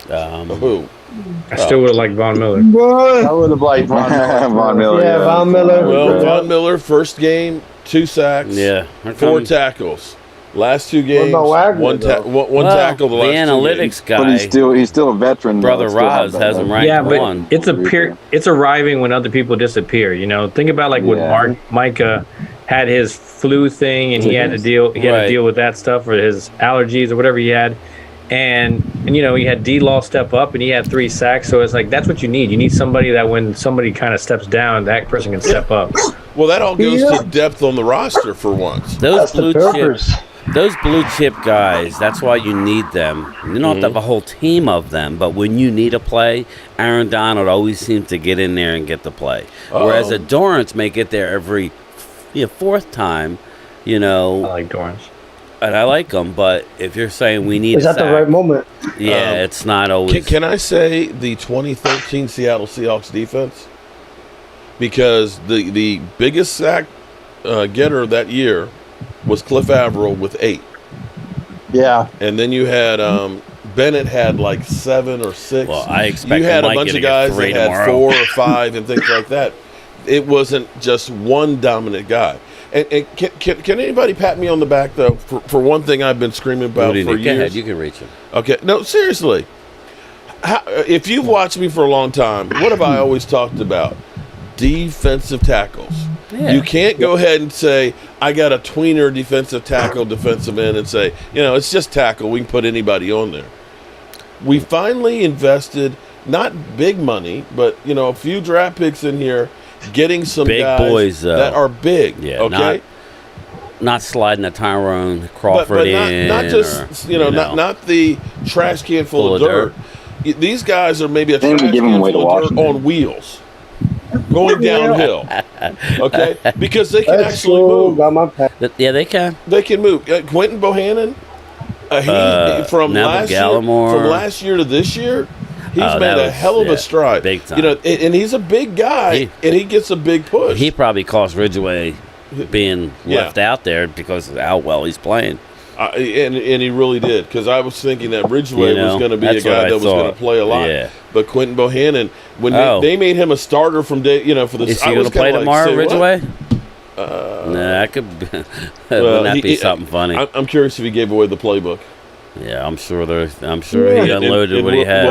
Who? I still would have liked Von Miller. I would have liked Von Miller. Von Miller. Yeah, Von Miller. Well, Yeah. Von Miller, first game, 2 sacks, Yeah. 4 tackles. Last 2 games, about Wagner, one Well, tackle. The last 2 analytics games. guy, But he's still a veteran. Brother though. Still Roz, have has that, him though. ranked Yeah, but one. it's arriving when other people disappear. You know, think about like when Yeah. Micah had his flu thing and he had to deal Right. with that stuff or his allergies or whatever he had. And you know, he had D-Law step up and he had 3 sacks. So it's like that's what you need. You need somebody that when somebody kind of steps down, that person can step up. Well, that all goes to depth on the roster for once. Those That's the blue purpose. chip, those blue chip guys. That's why you need them. You don't have to have a whole team of them, but when you need a play, Aaron Donald always seems to get in there and get the play. Whereas a Dorrance may get there every 4th time. You I know, like Dorrance. and I like them, but if you're saying we need Is that the right moment? Yeah, it's not always. Can I say the 2013 Seattle Seahawks defense? Because the biggest sack getter that year was Cliff Averill with 8. Yeah. And then you had Bennett had like 7 or 6. Well, I expect you had a Mike bunch to of get guys that 3 had tomorrow. 4 or 5 and things like that. It wasn't just one dominant guy. And can anybody pat me on the back though for one thing I've been screaming about for Go years? ahead, you can reach him. Okay, no, seriously. If you've watched me for a long time, what have I always talked about? Defensive tackles. Yeah. You can't go ahead and say, I got a tweener defensive tackle, defensive end, and say, it's just tackle. We can put anybody on there. We finally invested, not big money, but, a few draft picks in here, getting some Big guys boys, that are big. Yeah, okay? Not sliding a Tyrone Crawford but in. not just, not the trash can full of dirt. These guys are maybe a trash can full of dirt on wheels. Going downhill, okay? Because they can actually move. Yeah, they can. They can move. Quentin Bohannon, from last year to this year, he's made a hell of a stride. Big time. And he's a big guy, and he gets a big push. He probably cost Ridgeway being left out there because of how well he's playing. And he really did, because I was thinking that Ridgeway was going to be a guy that was going to play a lot. Yeah. But Quentin Bohannon, when they made him a starter from day, for the. Is he going to play tomorrow, Ridgeway? That could. Wouldn't that be something funny? I'm curious if he gave away the playbook. Yeah, I'm sure he unloaded what he had.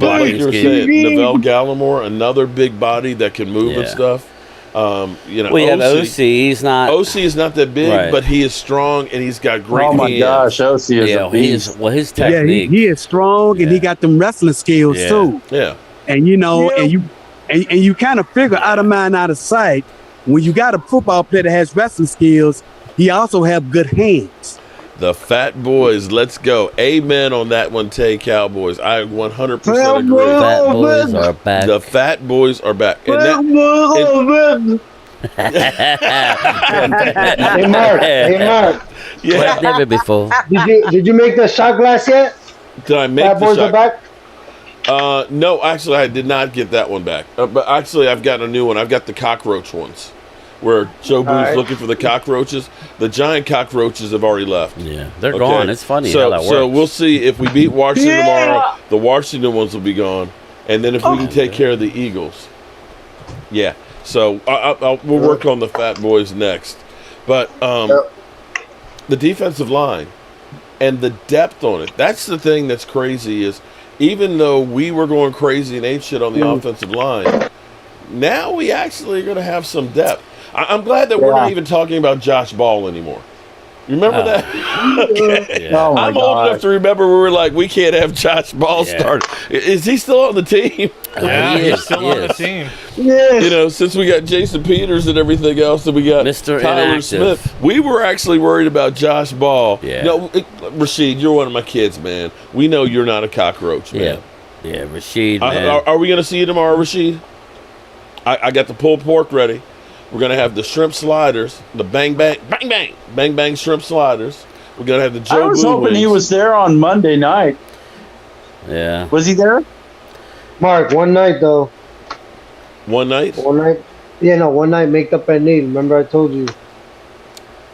But like you were saying, Neville Gallimore, another big body that can move and stuff. We have OC. He's not. OC is not that big, but he is strong and he's got great. Oh my hands. gosh, OC is a beast. His technique. Yeah, he is strong and he got them wrestling skills too. Yeah, and and you kind of figure out of mind, out of sight. When you got a football player that has wrestling skills, he also have good hands. The Fat Boys, let's go. Amen on that one, Tay Cowboys. I 100% agree. Fat Boys are back. The Fat Boys are back. Hey, Mark. Yeah. Never before. Did you make the shot glass yet? Did I make Fat the Boys shot? are back? No, actually, I did not get that one back. But actually, I've got a new one. I've got the cockroach ones, where Jobu's looking for the cockroaches. The giant cockroaches have already left. Yeah, they're gone. It's funny how that works. So we'll see if we beat Washington tomorrow. The Washington ones will be gone, and then if we can take care of the Eagles, yeah. So we'll work on the Fat Boys next, but the defensive line and the depth on it—that's the thing that's crazy. Is even though we were going crazy and ate shit on the offensive line, now we actually are going to have some depth. I'm glad that we're not even talking about Josh Ball anymore. You remember that? Okay. Yeah. Oh my I'm old enough to remember we were like, we can't have Josh Ball start. Is he still on the team? Yeah, he's still on the team. Yes. Since we got Jason Peters and everything else, and we got Mr. Tyler Inactive. Smith, we were actually worried about Josh Ball. Yeah. No, Rashid, you're one of my kids, man. We know you're not a cockroach, man. Yeah, Rashid, man. Are we going to see you tomorrow, Rashid? I got the pulled pork ready. We're going to have the shrimp sliders, the bang, bang shrimp sliders. We're going to have the Jobu I was hoping wings. he was there on Monday night. Yeah. Was he there? Mark, one night though. One night? One night. Yeah, no, one night make up at need. Remember I told you.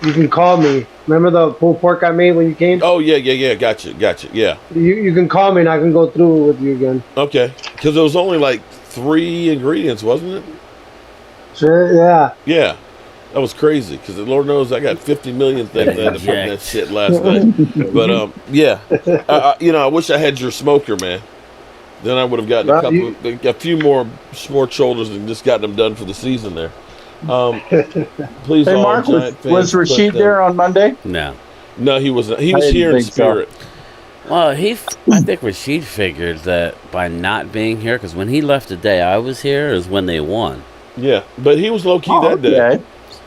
You can call me. Remember the pulled pork I made when you came? Oh, yeah. Gotcha. Yeah. You can call me and I can go through it with you again. Okay. Because it was only like 3 ingredients, wasn't it? Sure, yeah. Yeah. That was crazy because the Lord knows I got 50 million things I had to put in that shit last night. But, yeah. I wish I had your smoker, man. Then I would have gotten a few more sport shoulders and just gotten them done for the season there. Please, hey, Mark, was Rashid there on Monday? No, he wasn't. He was here in spirit. So. Well, I think Rashid figured that by not being here, because when he left the day I was here is when they won. Yeah, but he was low key that day.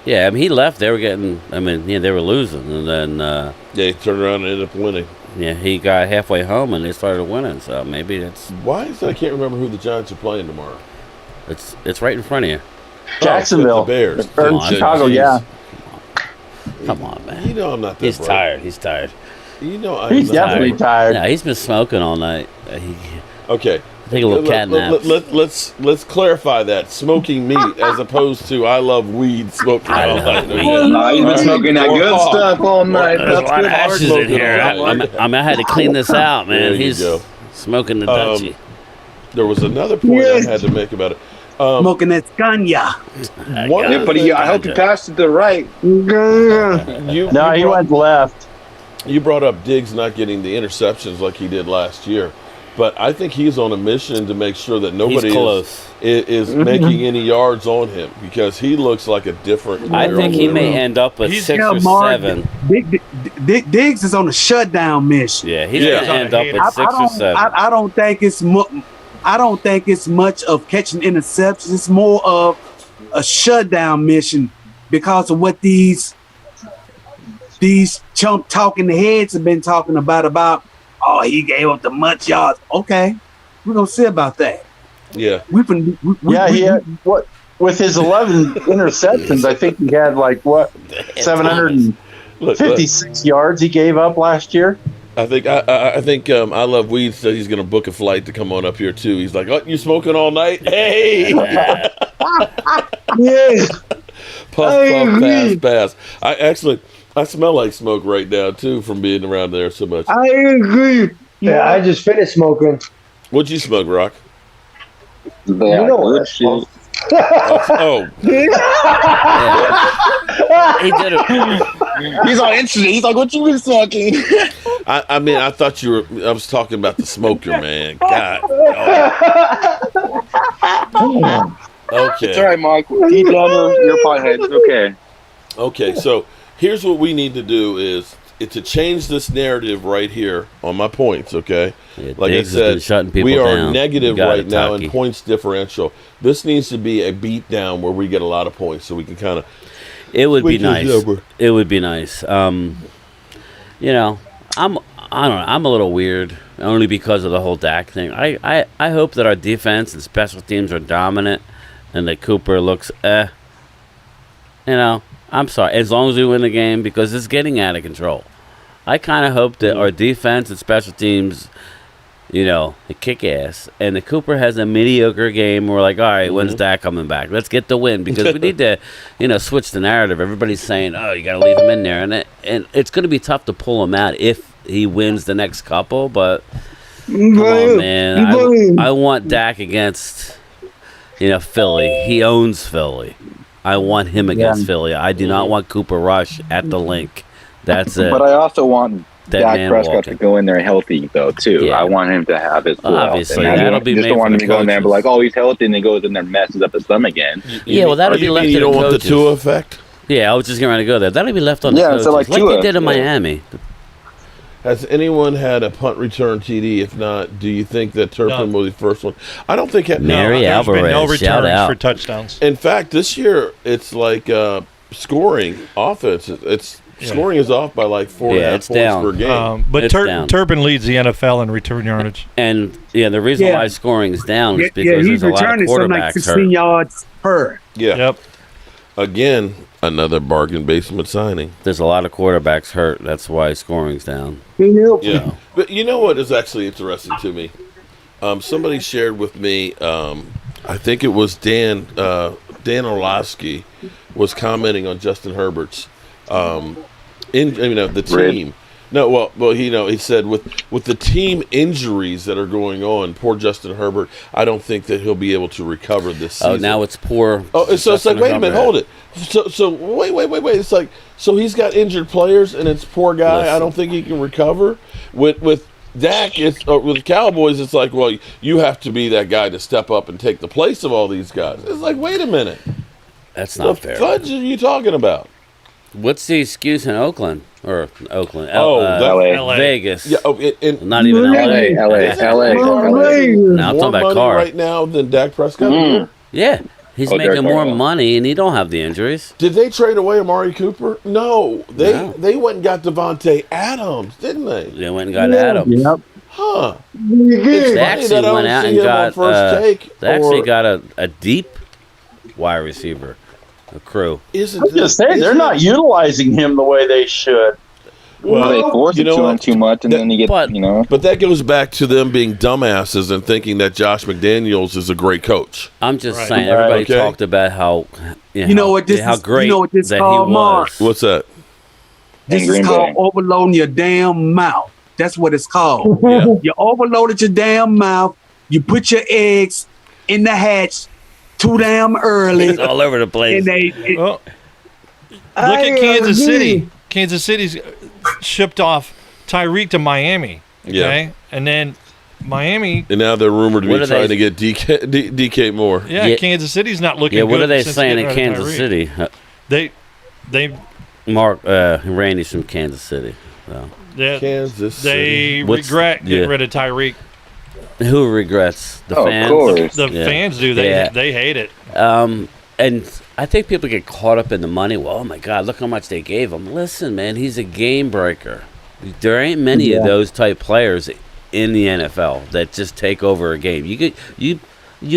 Yeah, I mean, he left. They were getting. I mean, they were losing, and then he turned around and ended up winning. Yeah, he got halfway home and they started winning. So maybe that's why is it I can't remember who the Giants are playing tomorrow. It's right in front of you. Jacksonville, the Bears, Chicago. Yeah. Come on, man. You know I'm not that He's bright. tired. He's tired. You know I'm He's not definitely that tired. Yeah, he's been smoking all night. Okay. Take a little cat nap. Let's clarify that. Smoking meat as opposed to I love weed smoking I all love night. weed. Okay? Nah, he's been All right. smoking that Or good hog. stuff all night. There's a That's lot good of hard ashes in smoking here. all night. I had to clean this out, man. There you He's go. smoking the Dutchie. There was another point I had to make about it. Smoking that scania. One Yeah, of but the I hope you passed it to the right. No, he went left. You brought up Diggs not getting the interceptions like he did last year, but I think he's on a mission to make sure that nobody is making any yards on him because he looks like a different. I think he may end up with 6 or 7. Diggs is on a shutdown mission. Yeah, he's going to end up with 6 or 7. I don't think it's I don't think it's much of catching interceptions. It's more of a shutdown mission because of what these chump talking heads have been talking about. Oh, he gave up the much yards. Okay, we're gonna see about that. Yeah, He had what with his 11 interceptions. I think he had 756 yards he gave up last year. I think I love weed said he's gonna book a flight to come on up here too. He's like, "Oh, you smoking all night? Hey!" Yeah. puff, pass. I smell like smoke right now too from being around there so much. I agree. Yeah, I just finished smoking. What'd you smoke, Rock? You know what? Shit. Oh. He did it. He's on Instagram. He's like, "What you been smoking?" I mean, I thought I was talking about the smoker, man. God. Okay. It's all right, Mike. Keep down your pothead. It's okay. Okay, so here's what we need to do is to change this narrative right here on my points, okay? Yeah, Like Diggs I has been said, shutting people we are down. negative You got right it, now Taki. in points differential. This needs to be a beat down where we get a lot of points so we can kind of... It would be Which is nice. over. It would be nice. I don't know. I'm a little weird only because of the whole Dak thing. I hope that our defense and special teams are dominant and that Cooper looks I'm sorry. As long as we win the game because it's getting out of control. I kind of hope that our defense and special teams, they kick ass. And the Cooper has a mediocre game. We're like, all right, when's Dak coming back? Let's get the win because we need to, switch the narrative. Everybody's saying, oh, you got to leave him in there. And it's going to be tough to pull him out if he wins the next couple. But come on, man. I want Dak against, Philly. He owns Philly. I want him against Philly. I do not want Cooper Rush at the link. That's it. But I also want Dak Prescott walking. to go in there healthy, though, too. Yeah. I want him to have his full Obviously, health. that'll be just made don't want for him the to go in there and be coaches. like, oh, he's healthy, and then he goes in there and messes up his thumb again. Yeah, well, that'll be left to You the don't want the coaches. Tua effect? Yeah, I was just getting ready to go there. That'll be left on the Yeah, coaches, so like they Tua. did in Yeah. Miami. Has anyone had a punt return TD? If not, do you think that Turpin will be the first one? I don't think... There's Mary been Alvarez, no shout returns out. for touchdowns. In fact, this year, it's like scoring offense. Scoring is off by like 4.5 points down. per game. But It's down. Turpin leads the NFL in return yardage. And, the reason why scoring is down is because he's there's a lot of returning something like quarterbacks 16 hurt. yards per. Yeah. Yep. Again, another bargain basement signing. There's a lot of quarterbacks hurt. That's why scoring's down. Yeah. But you know what is actually interesting to me? Somebody shared with me, I think it was Dan Orlovsky was commenting on Justin Herbert's the team. No, well, he said with the team injuries that are going on, poor Justin Herbert, I don't think that he'll be able to recover this season. Oh, now it's poor. Oh, so it's like, Justin wait a minute, Herbert. hold it. So wait. It's like, so he's got injured players, and it's poor guy. Listen. I don't think he can recover. With Dak, with the Cowboys, it's like, well, you have to be that guy to step up and take the place of all these guys. It's like, wait a minute. That's not What fair. fudge are you talking about? What's the excuse in Oakland? Or Oakland? LA. Vegas. Yeah, Not even LA. LA. No, I'm talking more about money Carr. right now than Dak Prescott. Yeah. He's Oh, Derek making more Carr. money, and he don't have the injuries. Did they trade away Amari Cooper? No, they No. went and got Devontae Adams, didn't they? They went and got Adams. Yep. Huh? They It's actually funny that I went don't out see and him on got. First Take. They actually or- got a deep wide receiver. a crew. I'm just saying they're not utilizing him the way they should. Well, they force it to him too much, and then you get, But that goes back to them being dumbasses and thinking that Josh McDaniels is a great coach. I'm just saying, everybody talked about how how great that called, he was. What's that? This is called overloading your damn mouth. That's what it's called. You overloaded your damn mouth. You put your eggs in the hatch too damn early. It's all over the place. And Look at Kansas City. Kansas City's shipped off Tyreek to Miami. Okay, and then Miami. And now they're rumored to be trying to get DK Moore. Yeah, Kansas City's not looking. Yeah, what good are they since saying getting in rid of Kansas Tyreek. City? They Randy's from Kansas City. So. Kansas They City. regret getting rid of Tyreek. Who regrets? The fans? Of course. The fans do. They hate it. And I think people get caught up in the money. Well, oh my God, look how much they gave him. Listen, man, he's a game breaker. There ain't many of those type players in the NFL that just take over a game. You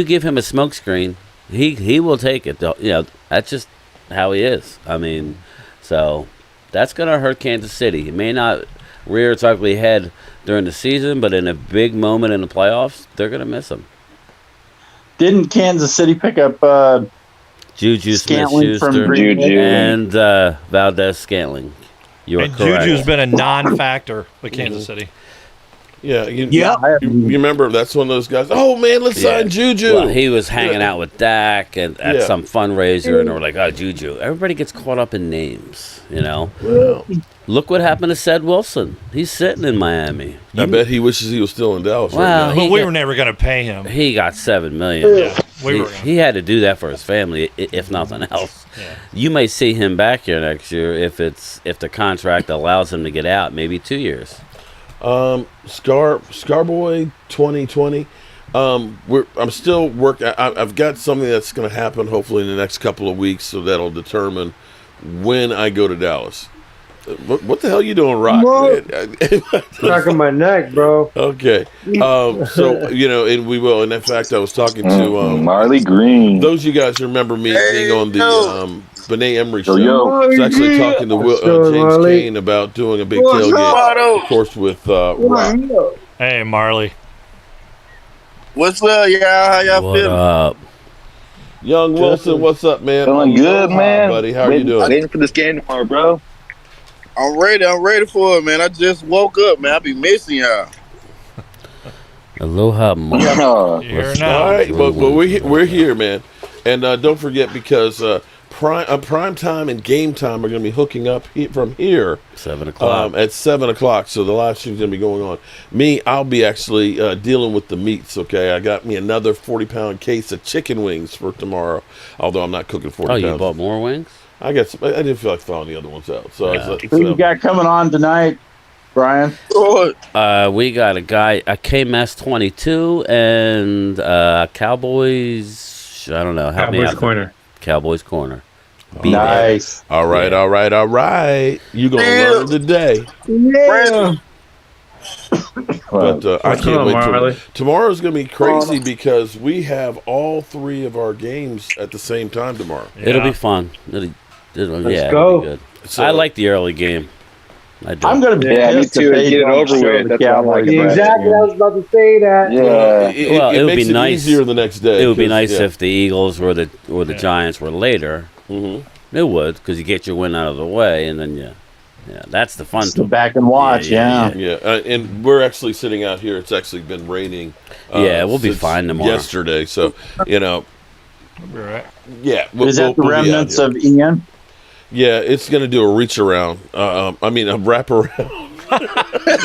give him a smoke screen, he will take it. That's just how he is. I mean, so that's gonna hurt Kansas City. He may not rear its ugly head during the season, but in a big moment in the playoffs, they're gonna miss him. Didn't Kansas City pick up Juju Scantling from Smith-Schuster Green Bay? and Valdez Scantling? You are correct. Juju's been a non-factor with Kansas City. Yeah, you remember that's one of those guys. Oh man, let's sign Juju. Well, he was hanging out with Dak at some fundraiser, and they were like, "Oh, Juju." Everybody gets caught up in names, Look what happened to Ced Wilson. He's sitting in Miami. I bet he wishes he was still in Dallas. Well, right now. But we were never going to pay him. He got $7 million. Yeah, he had to do that for his family, if nothing else. Yeah. You may see him back here next year if the contract allows him to get out, maybe 2 years. Scarboy 2020. I'm still working. I've got something that's going to happen hopefully in the next couple of weeks, so that'll determine when I go to Dallas. What the hell you doing, Rock? Cracking my neck, bro. Okay. So, and we will. And in fact, I was talking to Marley Green. Those of you guys remember me being on the Benet Emery show. Yo. I was actually talking to James Kane about doing a big tailgate, of course, with Rock. Hey, Marley. What's up, y'all? How y'all What feeling? up? Young Wilson, what's up, man? Feeling good, man. Buddy, how are you doing? Waiting for this game tomorrow, bro. I'm ready for it, man. I just woke up, man. I be missing y'all. Aloha, Mark. All right, well, we're here, man. And don't forget, because prime time and game time are going to be hooking up from here 7 o'clock at 7 o'clock. So the live stream's going to be going on. I'll be actually dealing with the meats. Okay, I got me another 40-pound case of chicken wings for tomorrow. Although I'm not cooking 40 pounds. Oh, you bought more wings? I didn't feel like throwing the other ones out. So, Who you got coming on tonight, Brian? We got a guy, a KMS 22 and Cowboys. I don't know. Cowboys Corner. Cowboys Corner. Nice. All right. You gonna learn today. Yeah. But I can't Marley. wait. Tomorrow's going to be crazy because we have all three of our games at the same time tomorrow. Yeah. It'll be fun. Let's go. It'll be good. So, I like the early game. I'm going to be me too. Get it over with. That's Exactly. I was about to say that. Yeah. It would be nice. Easier the next day. It would be nice if the Eagles or the Giants were later. Mm-hmm. It would, because you get your win out of the way, and then that's the fun. Sit back and watch. Yeah. And we're actually sitting out here. It's actually been raining. We'll be fine tomorrow. Yesterday, so We'll be right. Yeah. Is that the remnants of Ian? Yeah, it's going to do a reach around. A wrap around. It's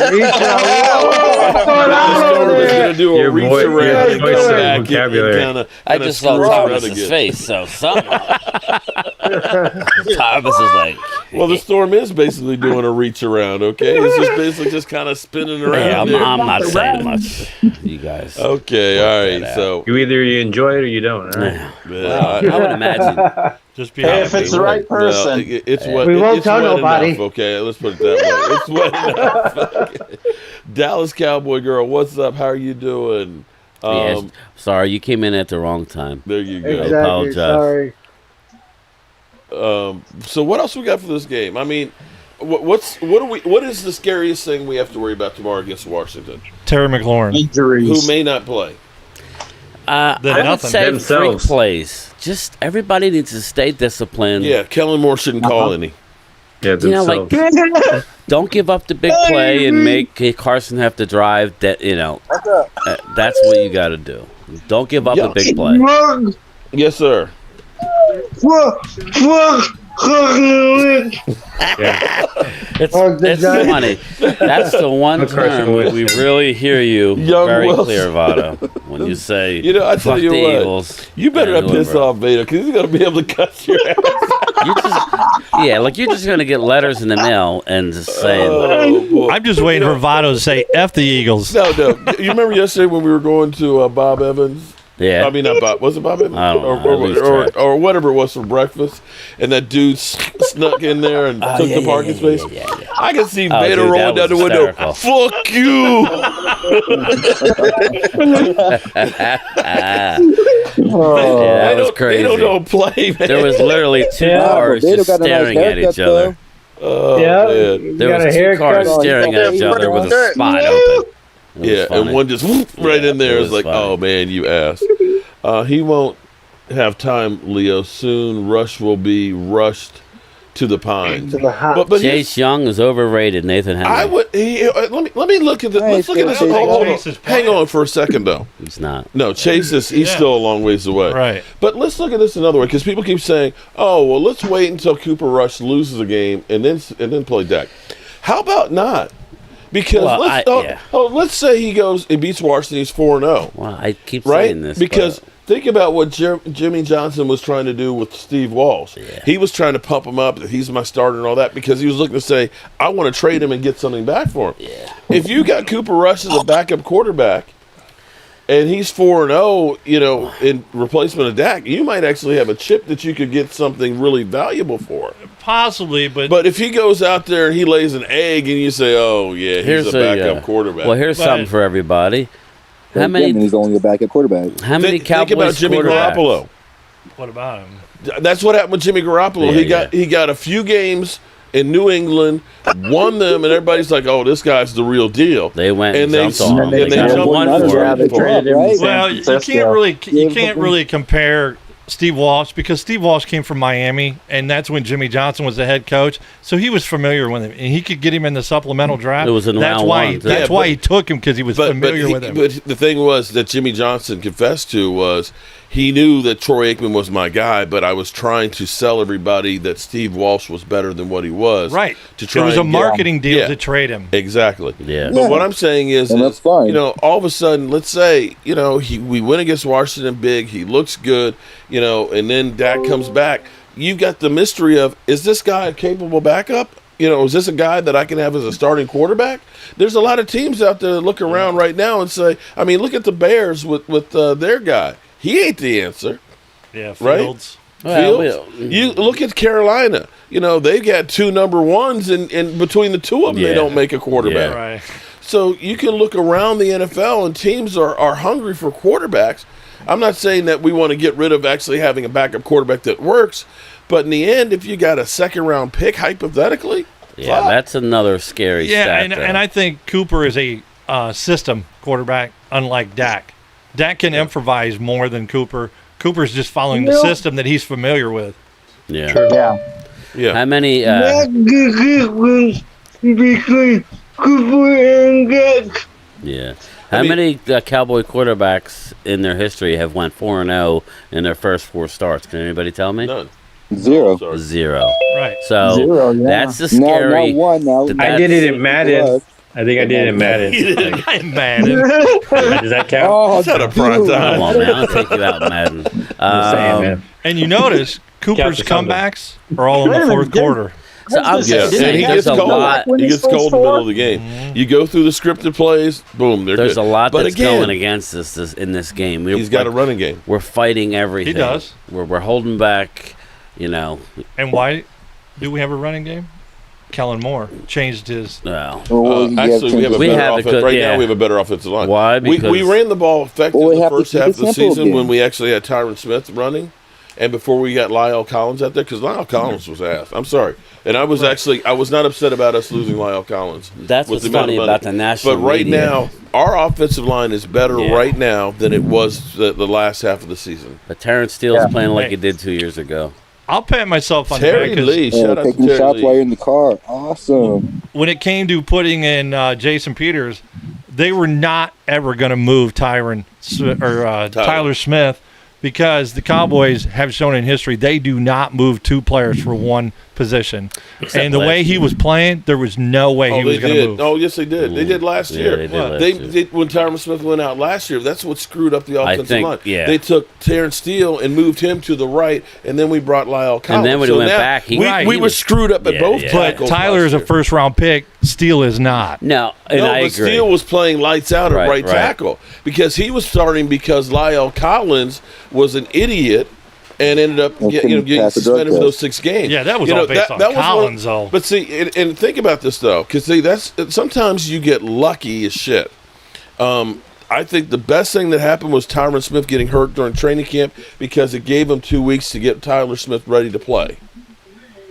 going to do a reach around and come back and I just saw Thomas's face, so something. Thomas is like, well, the storm is basically doing a reach around. Okay, it's just basically just kind of spinning around. Yeah, I'm not saying much. You guys. Okay, all right. So you either you enjoy it or you don't. Right? I would imagine. Just be if it's the right person. No, it's what we won't it's tell nobody. Enough, okay, let's put it that way. It's wet enough. Dallas Cowboy girl, what's up? How are you doing? Sorry, you came in at the wrong time. There you go. Exactly. I apologize. Sorry. So what else we got for this game? I mean, what is the scariest thing we have to worry about tomorrow against Washington? Terry McLaurin. Injuries. Who may not play. I would nothing. say Themselves. freak plays. Just everybody needs to stay disciplined. Yeah, Kellen Moore shouldn't call any. Yeah, You know, like don't give up the big play and make Carson have to drive. That that's what you got to do. Don't give up a big play. Yes, sir. It's funny. That's the one term we really hear you Young very Wilson. clear, Votto, when you say, I tell fuck you the what, Eagles. you better not and piss whoever. off Vader because he's gonna be able to cut your ass. You're just gonna get letters in the mail and just saying, Oh, boy. I'm just waiting for Votto to say F the Eagles. No. You remember yesterday when we were going to Bob Evans? yeah. I mean, not Bob. Was it Bob Evans? I don't know. I lose track. Or whatever it was for breakfast, and that dude snuck in there and took the parking space. Yeah. I can see Oh, Vader dude, rolling that down the was window. hysterical. Fuck you! Yeah, that was crazy. They don't play, man. There was literally two cars Vader just got a nice staring at haircut, each other. Oh, Yeah. man. There got was a two haircut. cars staring at each other with a spot open. It was Yeah, funny. and one just right in there. it It was was like, funny. oh man, you ass. He won't have time, Leo. Soon, Rush will be rushed to the Pines. To the house. But Chase Young is overrated. Nathan Henry. I would. Let me look at this. Hey, Let's look at this. Chase Hold on. Chase is Hang playing. on for a second, though. He's not. No, Chase is. He's Yeah. still a long ways away. Right. But let's look at this another way because people keep saying, "Oh, well, let's wait until Cooper Rush loses a game and then play Dak." How about not? Because Well, let's say he goes and beats Washington. He's 4-0. Well, I keep Right? saying this Because but think about what Jimmy Johnson was trying to do with Steve Walsh. Yeah. He was trying to pump him up that he's my starter and all that because he was looking to say, I want to trade him and get something back for him. Yeah. If you got Cooper Rush as a backup quarterback and he's 4-0, in replacement of Dak, you might actually have a chip that you could get something really valuable for. Possibly, But if he goes out there and he lays an egg and you say, oh, yeah, he's a backup quarterback. Well, here's something for everybody. How Again, many? he's only a backup quarterback. How many Think Cowboys about Jimmy quarterbacks? Garoppolo. what about him? That's what happened with Jimmy Garoppolo. Yeah, He got a few games in New England, won them, and everybody's like, "Oh, this guy's the real deal." They went and and they jumped on him. and they got jumped one Another for guy him. they traded him Right. to Well, San you Francisco. can't really compare Steve Walsh because Steve Walsh came from Miami, and that's when Jimmy Johnson was the head coach. So he was familiar with him, and he could get him in the supplemental draft. It was in that's round why. one, too. That's Yeah, why but- he took him because he was familiar with him. But the thing was that Jimmy Johnson confessed to was he knew that Troy Aikman was my guy, but I was trying to sell everybody that Steve Walsh was better than what he was. Right. To try It was a and get- marketing deal Yeah. to trade him. Exactly. Yeah. But what I'm saying is, And that's fine. all of a sudden, let's say, we win against Washington big, he looks good, and then Dak comes back. You've got the mystery of, is this guy a capable backup? Is this a guy that I can have as a starting quarterback? There's a lot of teams out there that look around right now and say, I mean, look at the Bears with their guy. He ain't the answer. Yeah, Right? Fields. Fields. You look at Carolina. They've got two number ones, and between the two of them, they Yeah. don't make a quarterback. Yeah. Right. So you can look around the NFL, and teams are hungry for quarterbacks. I'm not saying that we want to get rid of actually having a backup quarterback that works, but in the end, if you got a second-round pick, hypothetically, Yeah, that's another scary Yeah, stat. and I think Cooper is a system quarterback, unlike Dak. Dak can improvise more than Cooper. Cooper's just following the system that he's familiar with. yeah. Yeah. yeah. How many? Yeah. How many Cowboy quarterbacks in their history have went 4-0 in their first 4 starts? Can anybody tell me? None. Zero. Sorry. 0. Right. So Zero, yeah. that's the Now scary. one. Now that I did it in that's- Madden. I think I did it in Madden. I'm mad. Does that count? Oh, That's not a prime time. Come on, man. I'll take you out, Madden. I'm saying, man. And you notice Cooper's Captain Thunder. comebacks are all in the fourth quarter. So I'm Yeah, just and saying, he there's gets a cold. lot. He gets cold in the middle of the game. You go through the scripted plays, boom, they're There's good. a lot But that's again, going against us in this game. He's got a running game. We're fighting everything. He does. We're holding back. And why do we have a running game? Kellen Moore changed his. Well, Actually, we have a We better have a offense. good- Right yeah. now, we have a better offensive line. Why? We Because- ran the ball effective Well, we the have to first keep half it of the simple season again. when we actually had Tyron Smith running. and before we got Lyle Collins out there, because Lyle Collins was ass. I'm sorry. And I was I was not upset about us losing Lyle Collins. That's what's funny about the national But right media. now, our offensive line is better right now than it was the last half of the season. But Terrence Steele's playing like he did 2 years ago. I'll pat myself on Terry the back. Lee, shout out to taking Terry shots Lee. while you're in the car. Awesome. When it came to putting in Jason Peters, they were not ever going to move Tyler Smith because the Cowboys have shown in history they do not move two players for one position. And the way he was playing, there was no way he was going to move. Oh, yes, they did. They did last year. They did last year. When Tyron Smith went out last year, that's what screwed up the offensive line. Yeah. They took Terrence Steele and moved him to the right, and then we brought Lyle Collins. And then when he went back, we were screwed up at both But tackles. Tyler is a first-round pick. Steele is not. No, I agree. Steele was playing lights out at right tackle because he was starting because Lyle Collins was an idiot and ended up getting suspended for those 6 games. Yeah, that was all based on Collins, though. But see, and think about this, though, because see, sometimes you get lucky as shit. I think the best thing that happened was Tyron Smith getting hurt during training camp because it gave him 2 weeks to get Tyler Smith ready to play.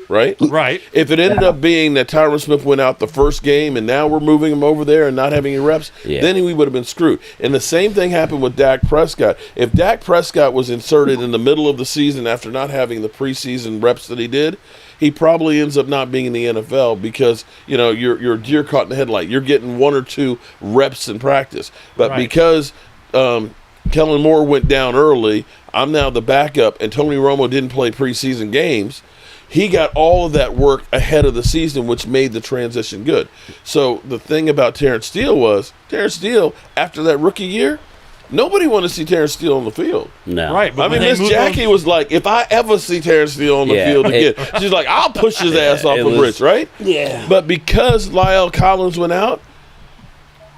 Right? Right. If it ended up being that Tyron Smith went out the first game and now we're moving him over there and not having any reps, then we would have been screwed. And the same thing happened with Dak Prescott. If Dak Prescott was inserted in the middle of the season after not having the preseason reps that he did, he probably ends up not being in the NFL because, you're a deer caught in the headlight. You're getting 1 or 2 reps in practice. But because Kellen Moore went down early, I'm now the backup, and Tony Romo didn't play preseason games. He got all of that work ahead of the season, which made the transition good. So the thing about Terrence Steele, after that rookie year, nobody wanted to see Terrence Steele on the field. No. Right. I mean, Miss Jackie was like, if I ever see Terrence Steele on the field again, she's like, I'll push his ass off the bridge, right? Yeah. But because Lyle Collins went out,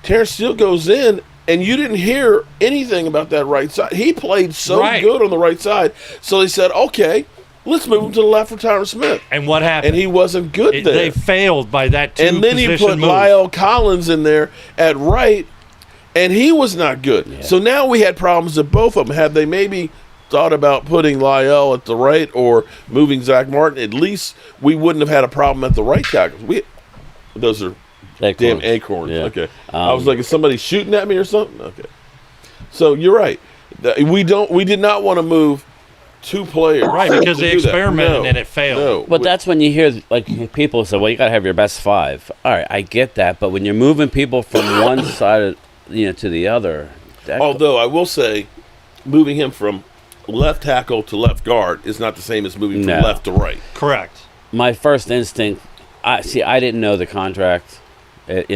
Terrence Steele goes in, and you didn't hear anything about that right side. He played so good on the right side. So they said, okay, let's move him to the left for Tyron Smith. And what happened? And he wasn't good there. They failed by that two And then he put move. Lyle Collins in there at right, and he was not good. Yeah. So now we had problems at both of them. Had they maybe thought about putting Lyle at the right or moving Zach Martin, at least we wouldn't have had a problem at the right tackle. Those are damn acorns. Yeah. Okay. I was like, is somebody shooting at me or something? Okay. So you're right. We did not want to move 2 players. Right, because they experimented and it failed. No. But that's when you hear people say, well, you got to have your best 5. All right, I get that. But when you're moving people from one side to the other. Although I will say, moving him from left tackle to left guard is not the same as moving from left to right. Correct. My first instinct, I didn't know the contract. He's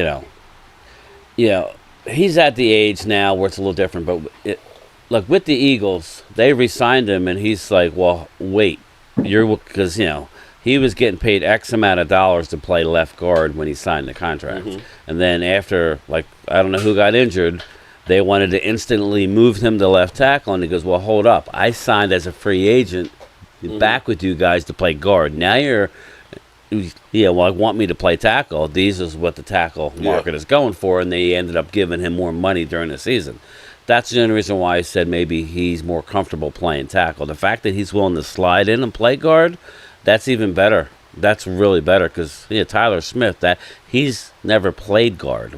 at the age now where it's a little different. But look, with the Eagles, they re-signed him, and he's like, well, wait, because he was getting paid X amount of dollars to play left guard when he signed the contract, and then after, I don't know who got injured, they wanted to instantly move him to left tackle, and he goes, well, hold up, I signed as a free agent back with you guys to play guard. Now you're. I want me to play tackle. These is what the tackle market is going for, and they ended up giving him more money during the season. That's the only reason why I said maybe he's more comfortable playing tackle. The fact that he's willing to slide in and play guard, that's even better. That's really better because Tyler Smith, that he's never played guard.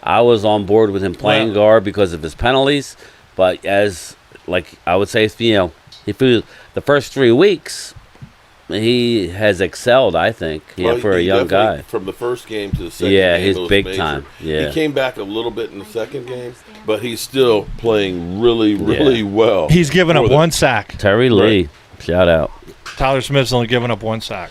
I was on board with him playing guard because of his penalties, but I would say, if the first 3 weeks. He has excelled, I think, for a young guy. From the first game to the second game. He's big time. Yeah. He came back a little bit in the second game, but he's still playing really, really well. He's given up 1 sack. Terry Lee, shout out. Tyler Smith's only given up 1 sack.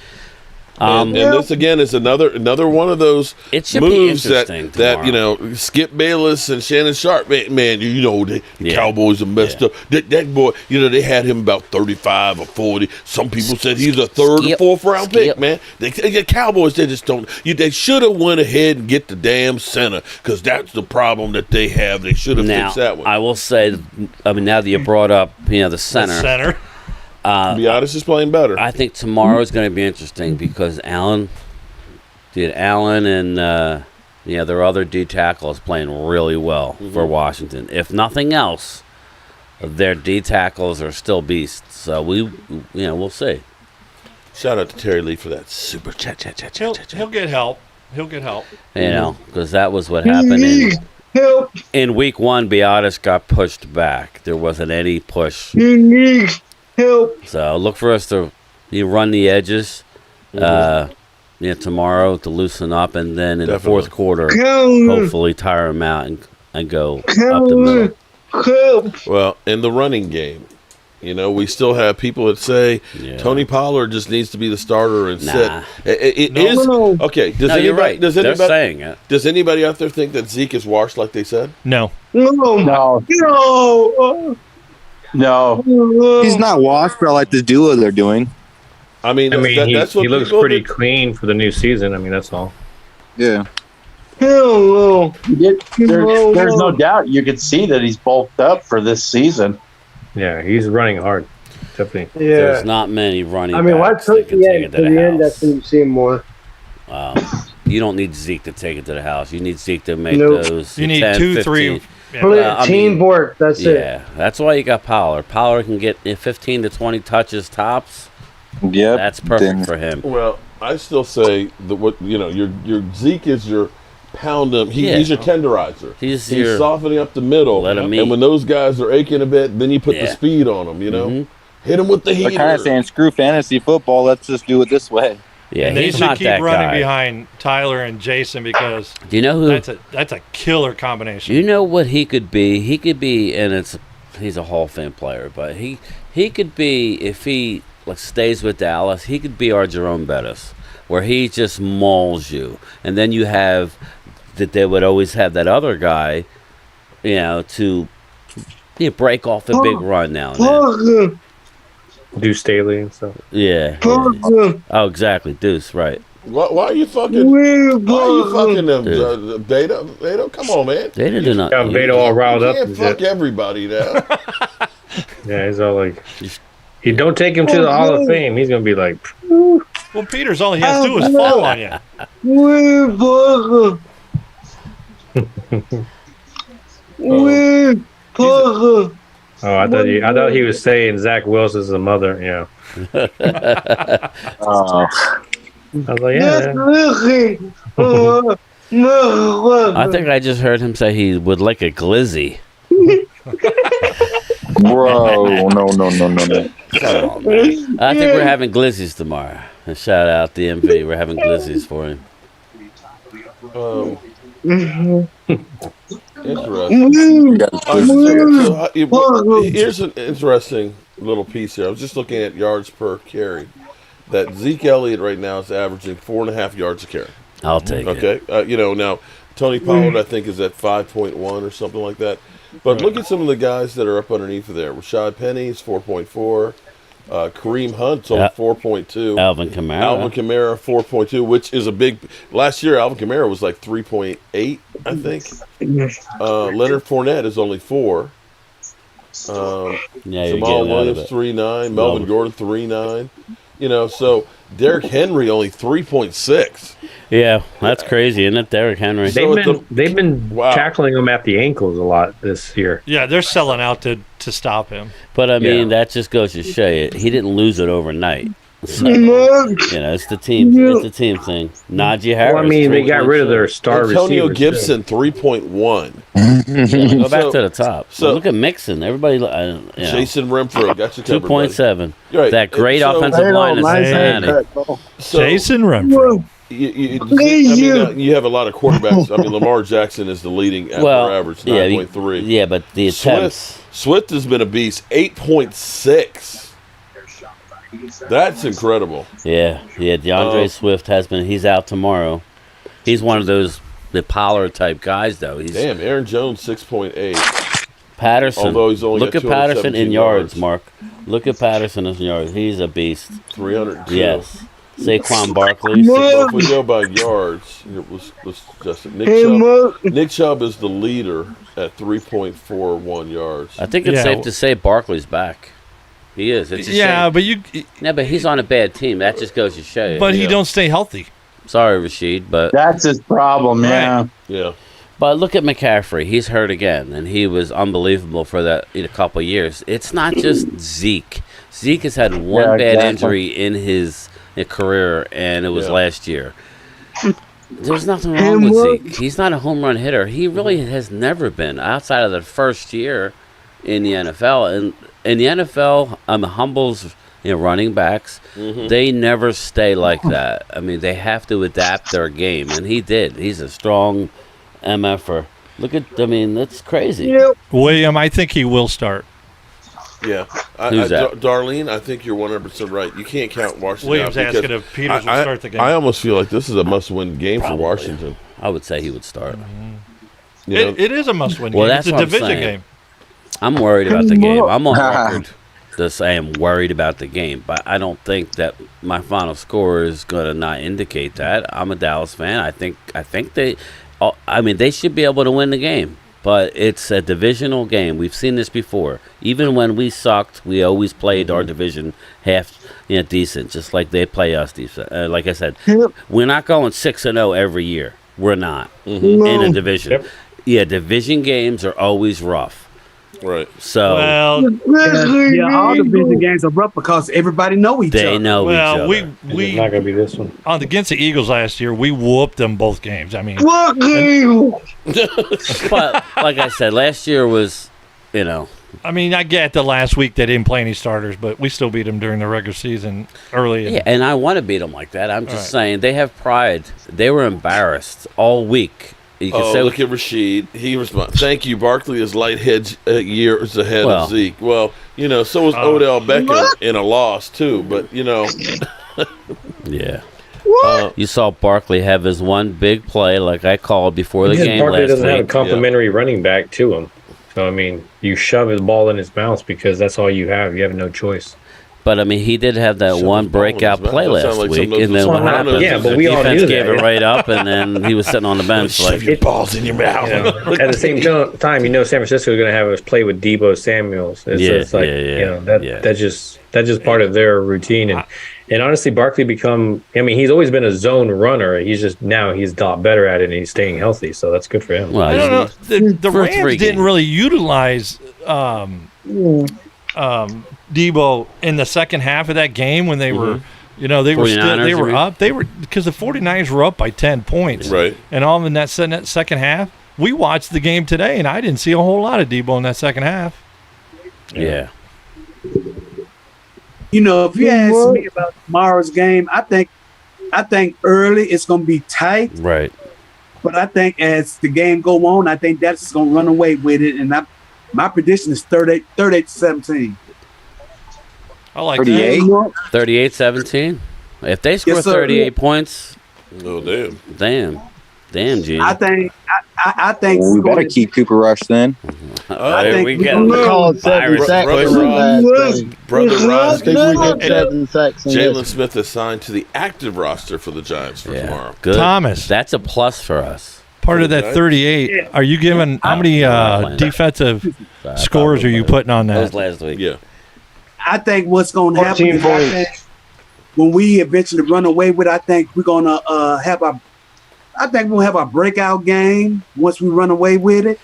And this again is another one of those moves that Skip Bayless and Shannon Sharp, man, the Cowboys are messed up. That boy, they had him about 35 or 40. Some people said he's a 3rd or 4th round pick, man. The Cowboys, they just don't. They should have went ahead and get the damn center because that's the problem that they have. They should have fixed that one. I will say, now that you brought up, the center. To be honest, is playing better. I think tomorrow is going to be interesting because Allen and their other D tackle is playing really well for Washington. If nothing else, their D tackles are still beasts. So we'll see. Shout out to Terry Lee for that super chat. He'll get help. Because that was what happened in week 1. Beatis got pushed back. There wasn't any push. So look for us to run the edges tomorrow to loosen up, and then in the fourth quarter, hopefully tire them out and go up the middle. Well, in the running game, we still have people that say Tony Pollard just needs to be the starter and sit. Okay. You're right. They're saying it. Does anybody out there think that Zeke is washed like they said? No. No. He's not washed, but I like the duo they're doing. I mean, that's what he looks pretty clean for the new season. I mean, that's all. Yeah. There's no doubt you can see that he's bulked up for this season. Yeah, he's running hard. Definitely. Yeah. There's not many running I mean, why backs that took can the take end it to to the the end? house. That's when you see him more. You don't need Zeke to take it to the house. You need Zeke to make Nope. those. You need 10, 2, 15. 3. Teamwork. That's it. Yeah, that's why you got Pollard. Pollard can get 15 to 20 touches tops. Yep. That's perfect for him. Well, I still say that your Zeke is your pound him. He's your tenderizer. He's softening up the middle. Let him eat. And when those guys are aching a bit, then you put the speed on them. Hit him with the heater. They're kind of saying, screw fantasy football. Let's just do it this way. Yeah, and they he's should not keep that running guy. behind Tyler and Jason because Do you know who? that's a killer combination. You know what he could be? He could be, and he's a Hall of Fame player, but he could be, if he stays with Dallas, he could be our Jerome Bettis, where he just mauls you, and then you have that they would always have that other guy, to break off a big run now and then. Deuce Staley and stuff. Yeah. Oh, exactly. Deuce, right. Why are you fucking? Why are you fucking them, Beto? Come on, man. Data do not. Got Beto all riled You up. can't fuck everybody now. Yeah, he's all like, you don't take him to the Hall of Fame. He's gonna be like, Well, Peters, all he has to do is fall on you. I thought he was saying Zach Wilson's the mother. Yeah. I was like, I think I just heard him say he would like a glizzy. Bro, no. Come on, man. I think we're having glizzies tomorrow. And shout out DMV. We're having glizzies for him. Interesting. Here's an interesting little piece here. I was just looking at yards per carry. That Zeke Elliott right now is averaging 4.5 yards a carry. I'll take it. Okay. Now Tony Pollard I think is at 5.1 or something like that. But look at some of the guys that are up underneath of there. Rashad Penny is 4.4. Kareem Hunt's only 4.2. Alvin Kamara 4.2, which is a big. Last year, Alvin Kamara was like 3.8, I think. Leonard Fournette is only 4. Jamal Williams 3.9. Melvin Gordon 3.9. So Derrick Henry only 3.6. Yeah, that's crazy, isn't it, Derrick Henry? They've been tackling him at the ankles a lot this year. Yeah, they're selling out to stop him. But I mean, that just goes to show you he didn't lose it overnight. So, it's the team. It's the team thing. Najee Harris. Well, I mean, they got rid of their star Antonio receivers. Gibson 3.1. Go back to the top. So look at Mixon. Everybody, Jason Renfro got you covered. 2.7. Right. That great offensive line in Cincinnati. Jason Renfro. You have a lot of quarterbacks. I mean, Lamar Jackson is the leading average, 9.3. Yeah, but the attempts. Swift has been a beast, 8.6. That's incredible. Yeah. DeAndre Swift has been. He's out tomorrow. He's one of those the Pollard type guys, though. Damn, Aaron Jones 6.8. Patterson. Although he's only look got at Patterson in yards, yards, Mark. Look at Patterson in yards. He's a beast. 302. Yes. Saquon Barkley. If we go by yards, let's just Nick Chubb is the leader at 3.41 yards. I think it's safe to say Barkley's back. He is. It's a shame. but he's on a bad team. That just goes to show you. But he don't stay healthy. Sorry, Rashid, but that's his problem. Yeah. Yeah. But look at McCaffrey. He's hurt again, and he was unbelievable for that a couple of years. It's not just Zeke. Zeke has had one bad injury in his career, and it was last year. There's nothing wrong with Zeke. He's not a home run hitter. He really has never been outside of the first year in the NFL. And in the NFL, humbles running backs. They never stay like that. I mean, they have to adapt their game, and he did. He's a strong MFer. That's crazy. William, I think he will start. Yeah. Who's that? Darlene, I think you're 100% right. You can't count Washington Williams out asking if Peters will start the game. I almost feel like this is a must-win game for Washington. I would say he would start. It is a must-win game. That's it's a what I'm division saying. game. I'm worried about the game. I'm on record to say I'm worried about the game, but I don't think that my final score is going to not indicate that. I'm a Dallas fan. I think they should be able to win the game. But it's a divisional game. We've seen this before. Even when we sucked, we always played our division half decent, just like they play us decent. Like I said, we're not going 6-0 every year. We're not in a division. Yep. Yeah, division games are always rough. Right. So all division games are rough because everybody know each other. They know each other. It's not going to be this one. Against the Eagles last year, we whooped them both games. I mean, but like I said, last year was, I mean, I get the last week they didn't play any starters, but we still beat them during the regular season early. Yeah, and I want to beat them like that. I'm just saying they have pride. They were embarrassed all week. You can say, look at Rashid. He responds. Thank you. Barkley is light years ahead of Zeke. Well, so was Odell Beckham in a loss too. But yeah. You saw Barkley have his one big play, like I called before the game Barkley last doesn't week. have a complimentary running back to him. So, I mean, you shove his ball in his mouth because that's all you have. You have no choice. But, I mean, he did have that one breakout play last week. And then what happened? Yeah, but the we all defense knew gave that. it right up, and then he was sitting on the bench. Shove your balls in your mouth. At the same time, San Francisco is going to have us play with Debo Samuels. It's like, that's just part of their routine. And honestly, Barkley he's always been a zone runner. He's just now he's a lot better at it, and he's staying healthy. So that's good for him. Well, I don't know. The Rams didn't really utilize Debo in the second half of that game when they were, they were up. They were because the 49ers were up by 10 points. Right. And all in that second half, we watched the game today, and I didn't see a whole lot of Debo in that second half. Yeah. If you ask me about tomorrow's game, I think early it's going to be tight. Right. But I think as the game go on, I think that's going to run away with it. And my prediction is 38-17. I like 38? 38-17? If they score 38 points, oh damn, Gene. I think Well, we better keep Cooper Rush then. There we go. Called 7 sacks. Brother Ross, Jalen Jalen Smith is signed to the active roster for the Giants for tomorrow. Good. Thomas. That's a plus for us. Part of that 38. Are you giving how many defensive scores are you putting on That was that? last week. Yeah. I think what's going to happen is I think when we eventually run away with it, I think we're going to we'll have a breakout game once we run away with it.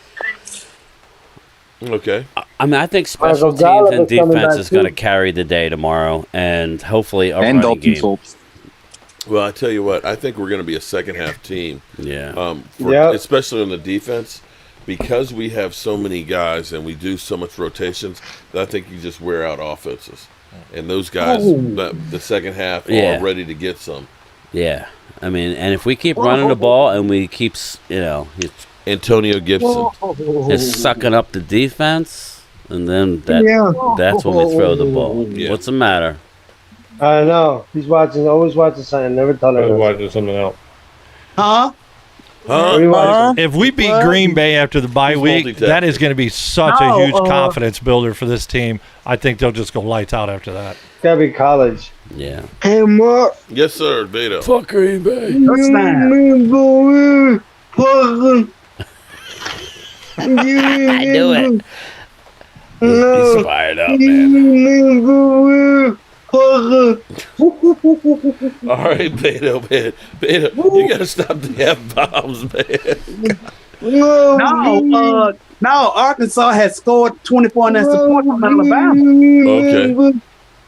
Okay. I mean, I think special teams and defense is going to carry the day tomorrow, and hopefully a running game. Well, I tell you what, I think we're going to be a second half team. Yeah. Especially on the defense, because we have so many guys and we do so much rotations. That I think you just wear out offenses, and those guys, the second half, are ready to get some. Yeah. I mean, and if we keep running the ball and we keep, Antonio Gibson is sucking up the defense, and then that's when we throw the ball. Yeah. What's the matter? I know. He's always watching something, never telling us. Watching something else. Huh? If we beat Green Bay after the bye week, that is going to be such a huge confidence builder for this team. I think they'll just go lights out after that. It's gotta be college. Yeah. Hey, Mark. Yes, sir, Beto. Fuck Green Bay. I knew it. He's fired up, man. All right, Beto, man. Beto, you got to stop the F-bombs, man. No, Arkansas has scored 24 and that's the point from Alabama.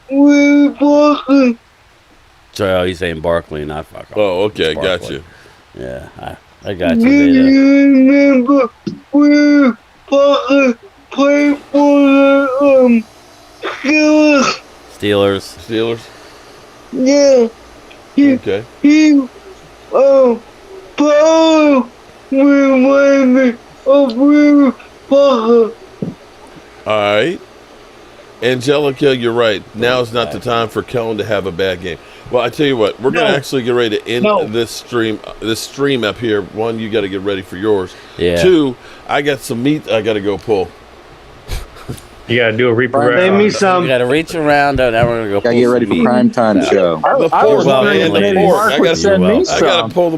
Okay. So he's saying Barkley, not fuck. Oh, okay, got you. Yeah, I got you. Remember we Barkley played for the Steelers. Yeah. Okay. He Paul reminded me of Will Parker. All right. Angelica, you're right. Now is not the time for Kellen to have a bad game. Well, I tell you what, we're going to actually get ready to end this stream up here. One, you got to get ready for yours. Yeah. Two, I got some meat I got to go pull. You got to do a reap around. Name me some. You got to reach around. Now we're going to go. Gotta get ready for prime time show. I got to pull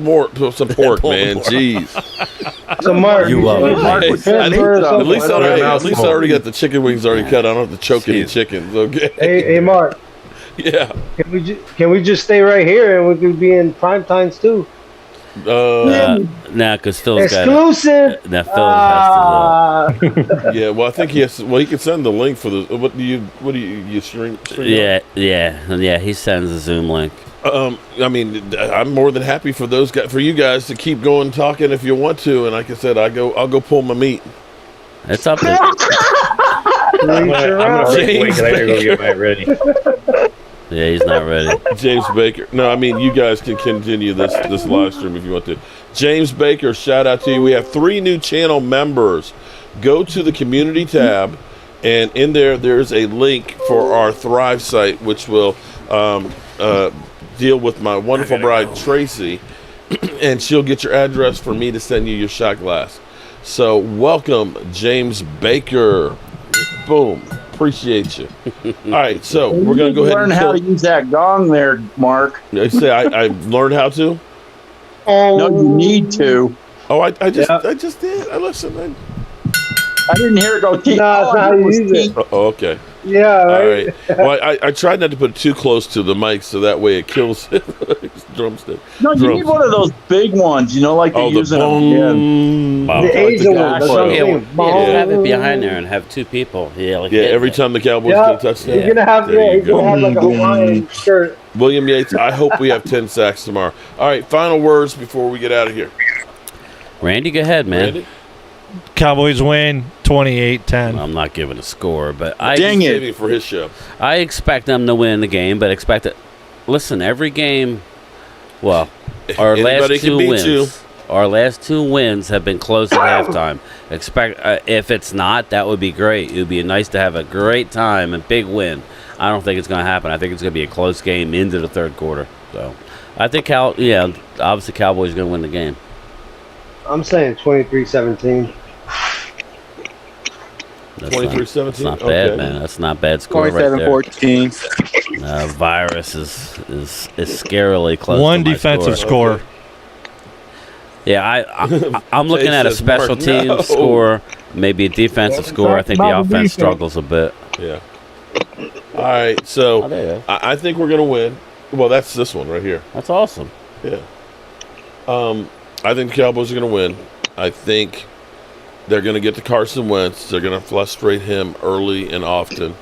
some pork, man. Jeez. So Mark, you love it. At least I already got the chicken wings already cut. I don't have to choke any chickens. Okay. Hey, Mark. Yeah. Can we just stay right here and we could be in prime times too? Nah, because Phil's exclusive. Got it. Now Phil has to. Yeah, well, I think he has to, well, he can send the link for the. What do you stream? Yeah. He sends the Zoom link. I mean, I'm more than happy for those guys, for you guys to keep going talking if you want to. And like I said, I'll go pull my meat. It's up to. I'm gonna wait because I gotta go get mine ready. Yeah, he's not ready. James Baker. No, I mean, you guys can continue this live stream if you want to. James Baker, shout out to you. We have 3 new channel members. Go to the community tab, and in there's a link for our Thrive site, which will deal with my wonderful bride, Tracy, and she'll get your address for me to send you your shot glass. So welcome, James Baker. Boom. Appreciate you. All right, so we're going to go ahead and learn how to use that gong there, Mark. I say I learned how to? No, you need to. Oh, I just did. Listen. I didn't hear it go. No, it's not how you use it. Oh, okay. Yeah, right. All right. Well, I tried not to put it too close to the mic so that way it kills drumstick. No, you need one of those big ones, like they use in the Asian one. Just have it behind there and have 2 people. Yeah, every time the Cowboys get a touchdown. You're gonna have like a Hawaiian shirt. William Yates, I hope we have 10 sacks tomorrow. All right, final words before we get out of here. Randy, go ahead, man. Randy? Cowboys win 28-10. I'm not giving a score, but Dang it for his show. I expect them to win the game, but expect it. Listen, every game. Well, our last 2 wins. Our last 2 wins have been close at halftime. Expect if it's not, that would be great. It would be nice to have a great time and big win. I don't think it's going to happen. I think it's going to be a close game into the third quarter. So, I think obviously Cowboys are going to win the game. I'm saying 23-17. 23-17? That's not bad, man. That's not bad score right there. 27-14. Virus is scarily close. One to my defensive score. Yeah, I'm looking at a special team score, maybe a defensive score. I think the offense struggles a bit. Yeah. All right, so I think we're going to win. Well, that's this one right here. That's awesome. Yeah. I think the Cowboys are going to win. I think they're going to get to Carson Wentz. They're going to frustrate him early and often.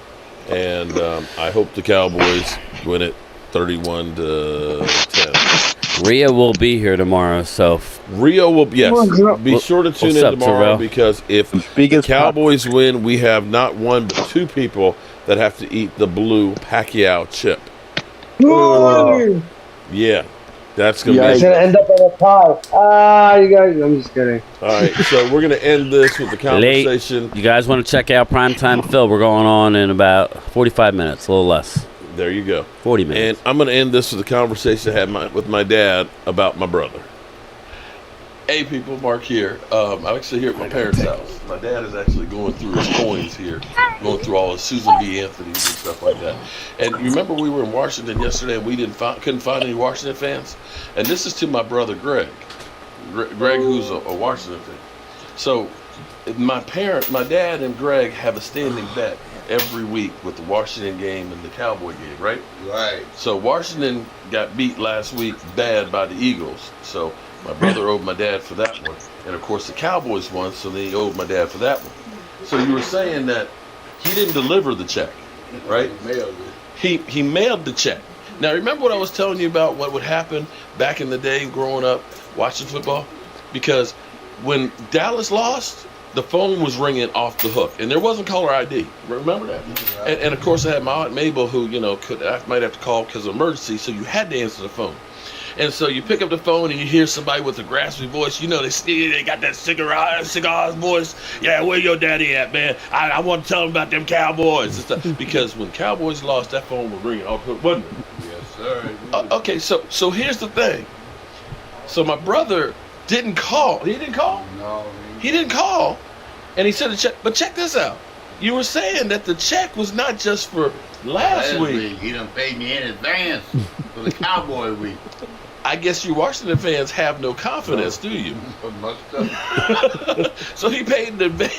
And I hope the Cowboys win it 31-10. Rio will be here tomorrow, so Rio will be sure to tune in tomorrow because if the Cowboys win, we have not one but 2 people that have to eat the blue Pacquiao chip. Yeah. That's going to be... It's going to end up in a tie. You guys... I'm just kidding. All right, so we're going to end this with the conversation. You guys want to check out Primetime Phil? We're going on in about 45 minutes, a little less. There you go. 40 minutes. And I'm going to end this with a conversation I had with my dad about my brother. Hey, people, Mark here. I'm actually here at my parents' house. My dad is actually going through his coins here, going through all his Susan B. Anthony's and stuff like that. And you remember we were in Washington yesterday and we couldn't find any Washington fans? And this is to my brother, Greg. Greg, who's a Washington fan. So my dad and Greg have a standing bet every week with the Washington game and the Cowboy game, right? Right. So Washington got beat last week bad by the Eagles. So My brother owed my dad for that one. And of course the Cowboys won, so they owed my dad for that one. So you were saying that he didn't deliver the check, right? He mailed the check. Now remember what I was telling you about what would happen back in the day growing up watching football? Because when Dallas lost, the phone was ringing off the hook, and there wasn't caller ID. Remember that? And of course, I had my Aunt Mabel, who I might have to call because of emergency, so you had to answer the phone. And so you pick up the phone and you hear somebody with a graspy voice. They got that cigar voice. Yeah, where your daddy at, man? I want to tell him about them Cowboys and stuff. Because when Cowboys lost, that phone was ringing off the hook, wasn't it? Yes, sir. Okay, so here's the thing. So my brother didn't call. He didn't call? No. He didn't call. And he sent a check. But check this out. You were saying that the check was not just for last week. He done paid me in advance for the Cowboy week. I guess you Washington fans have no confidence, do you? Must have. So he paid in advance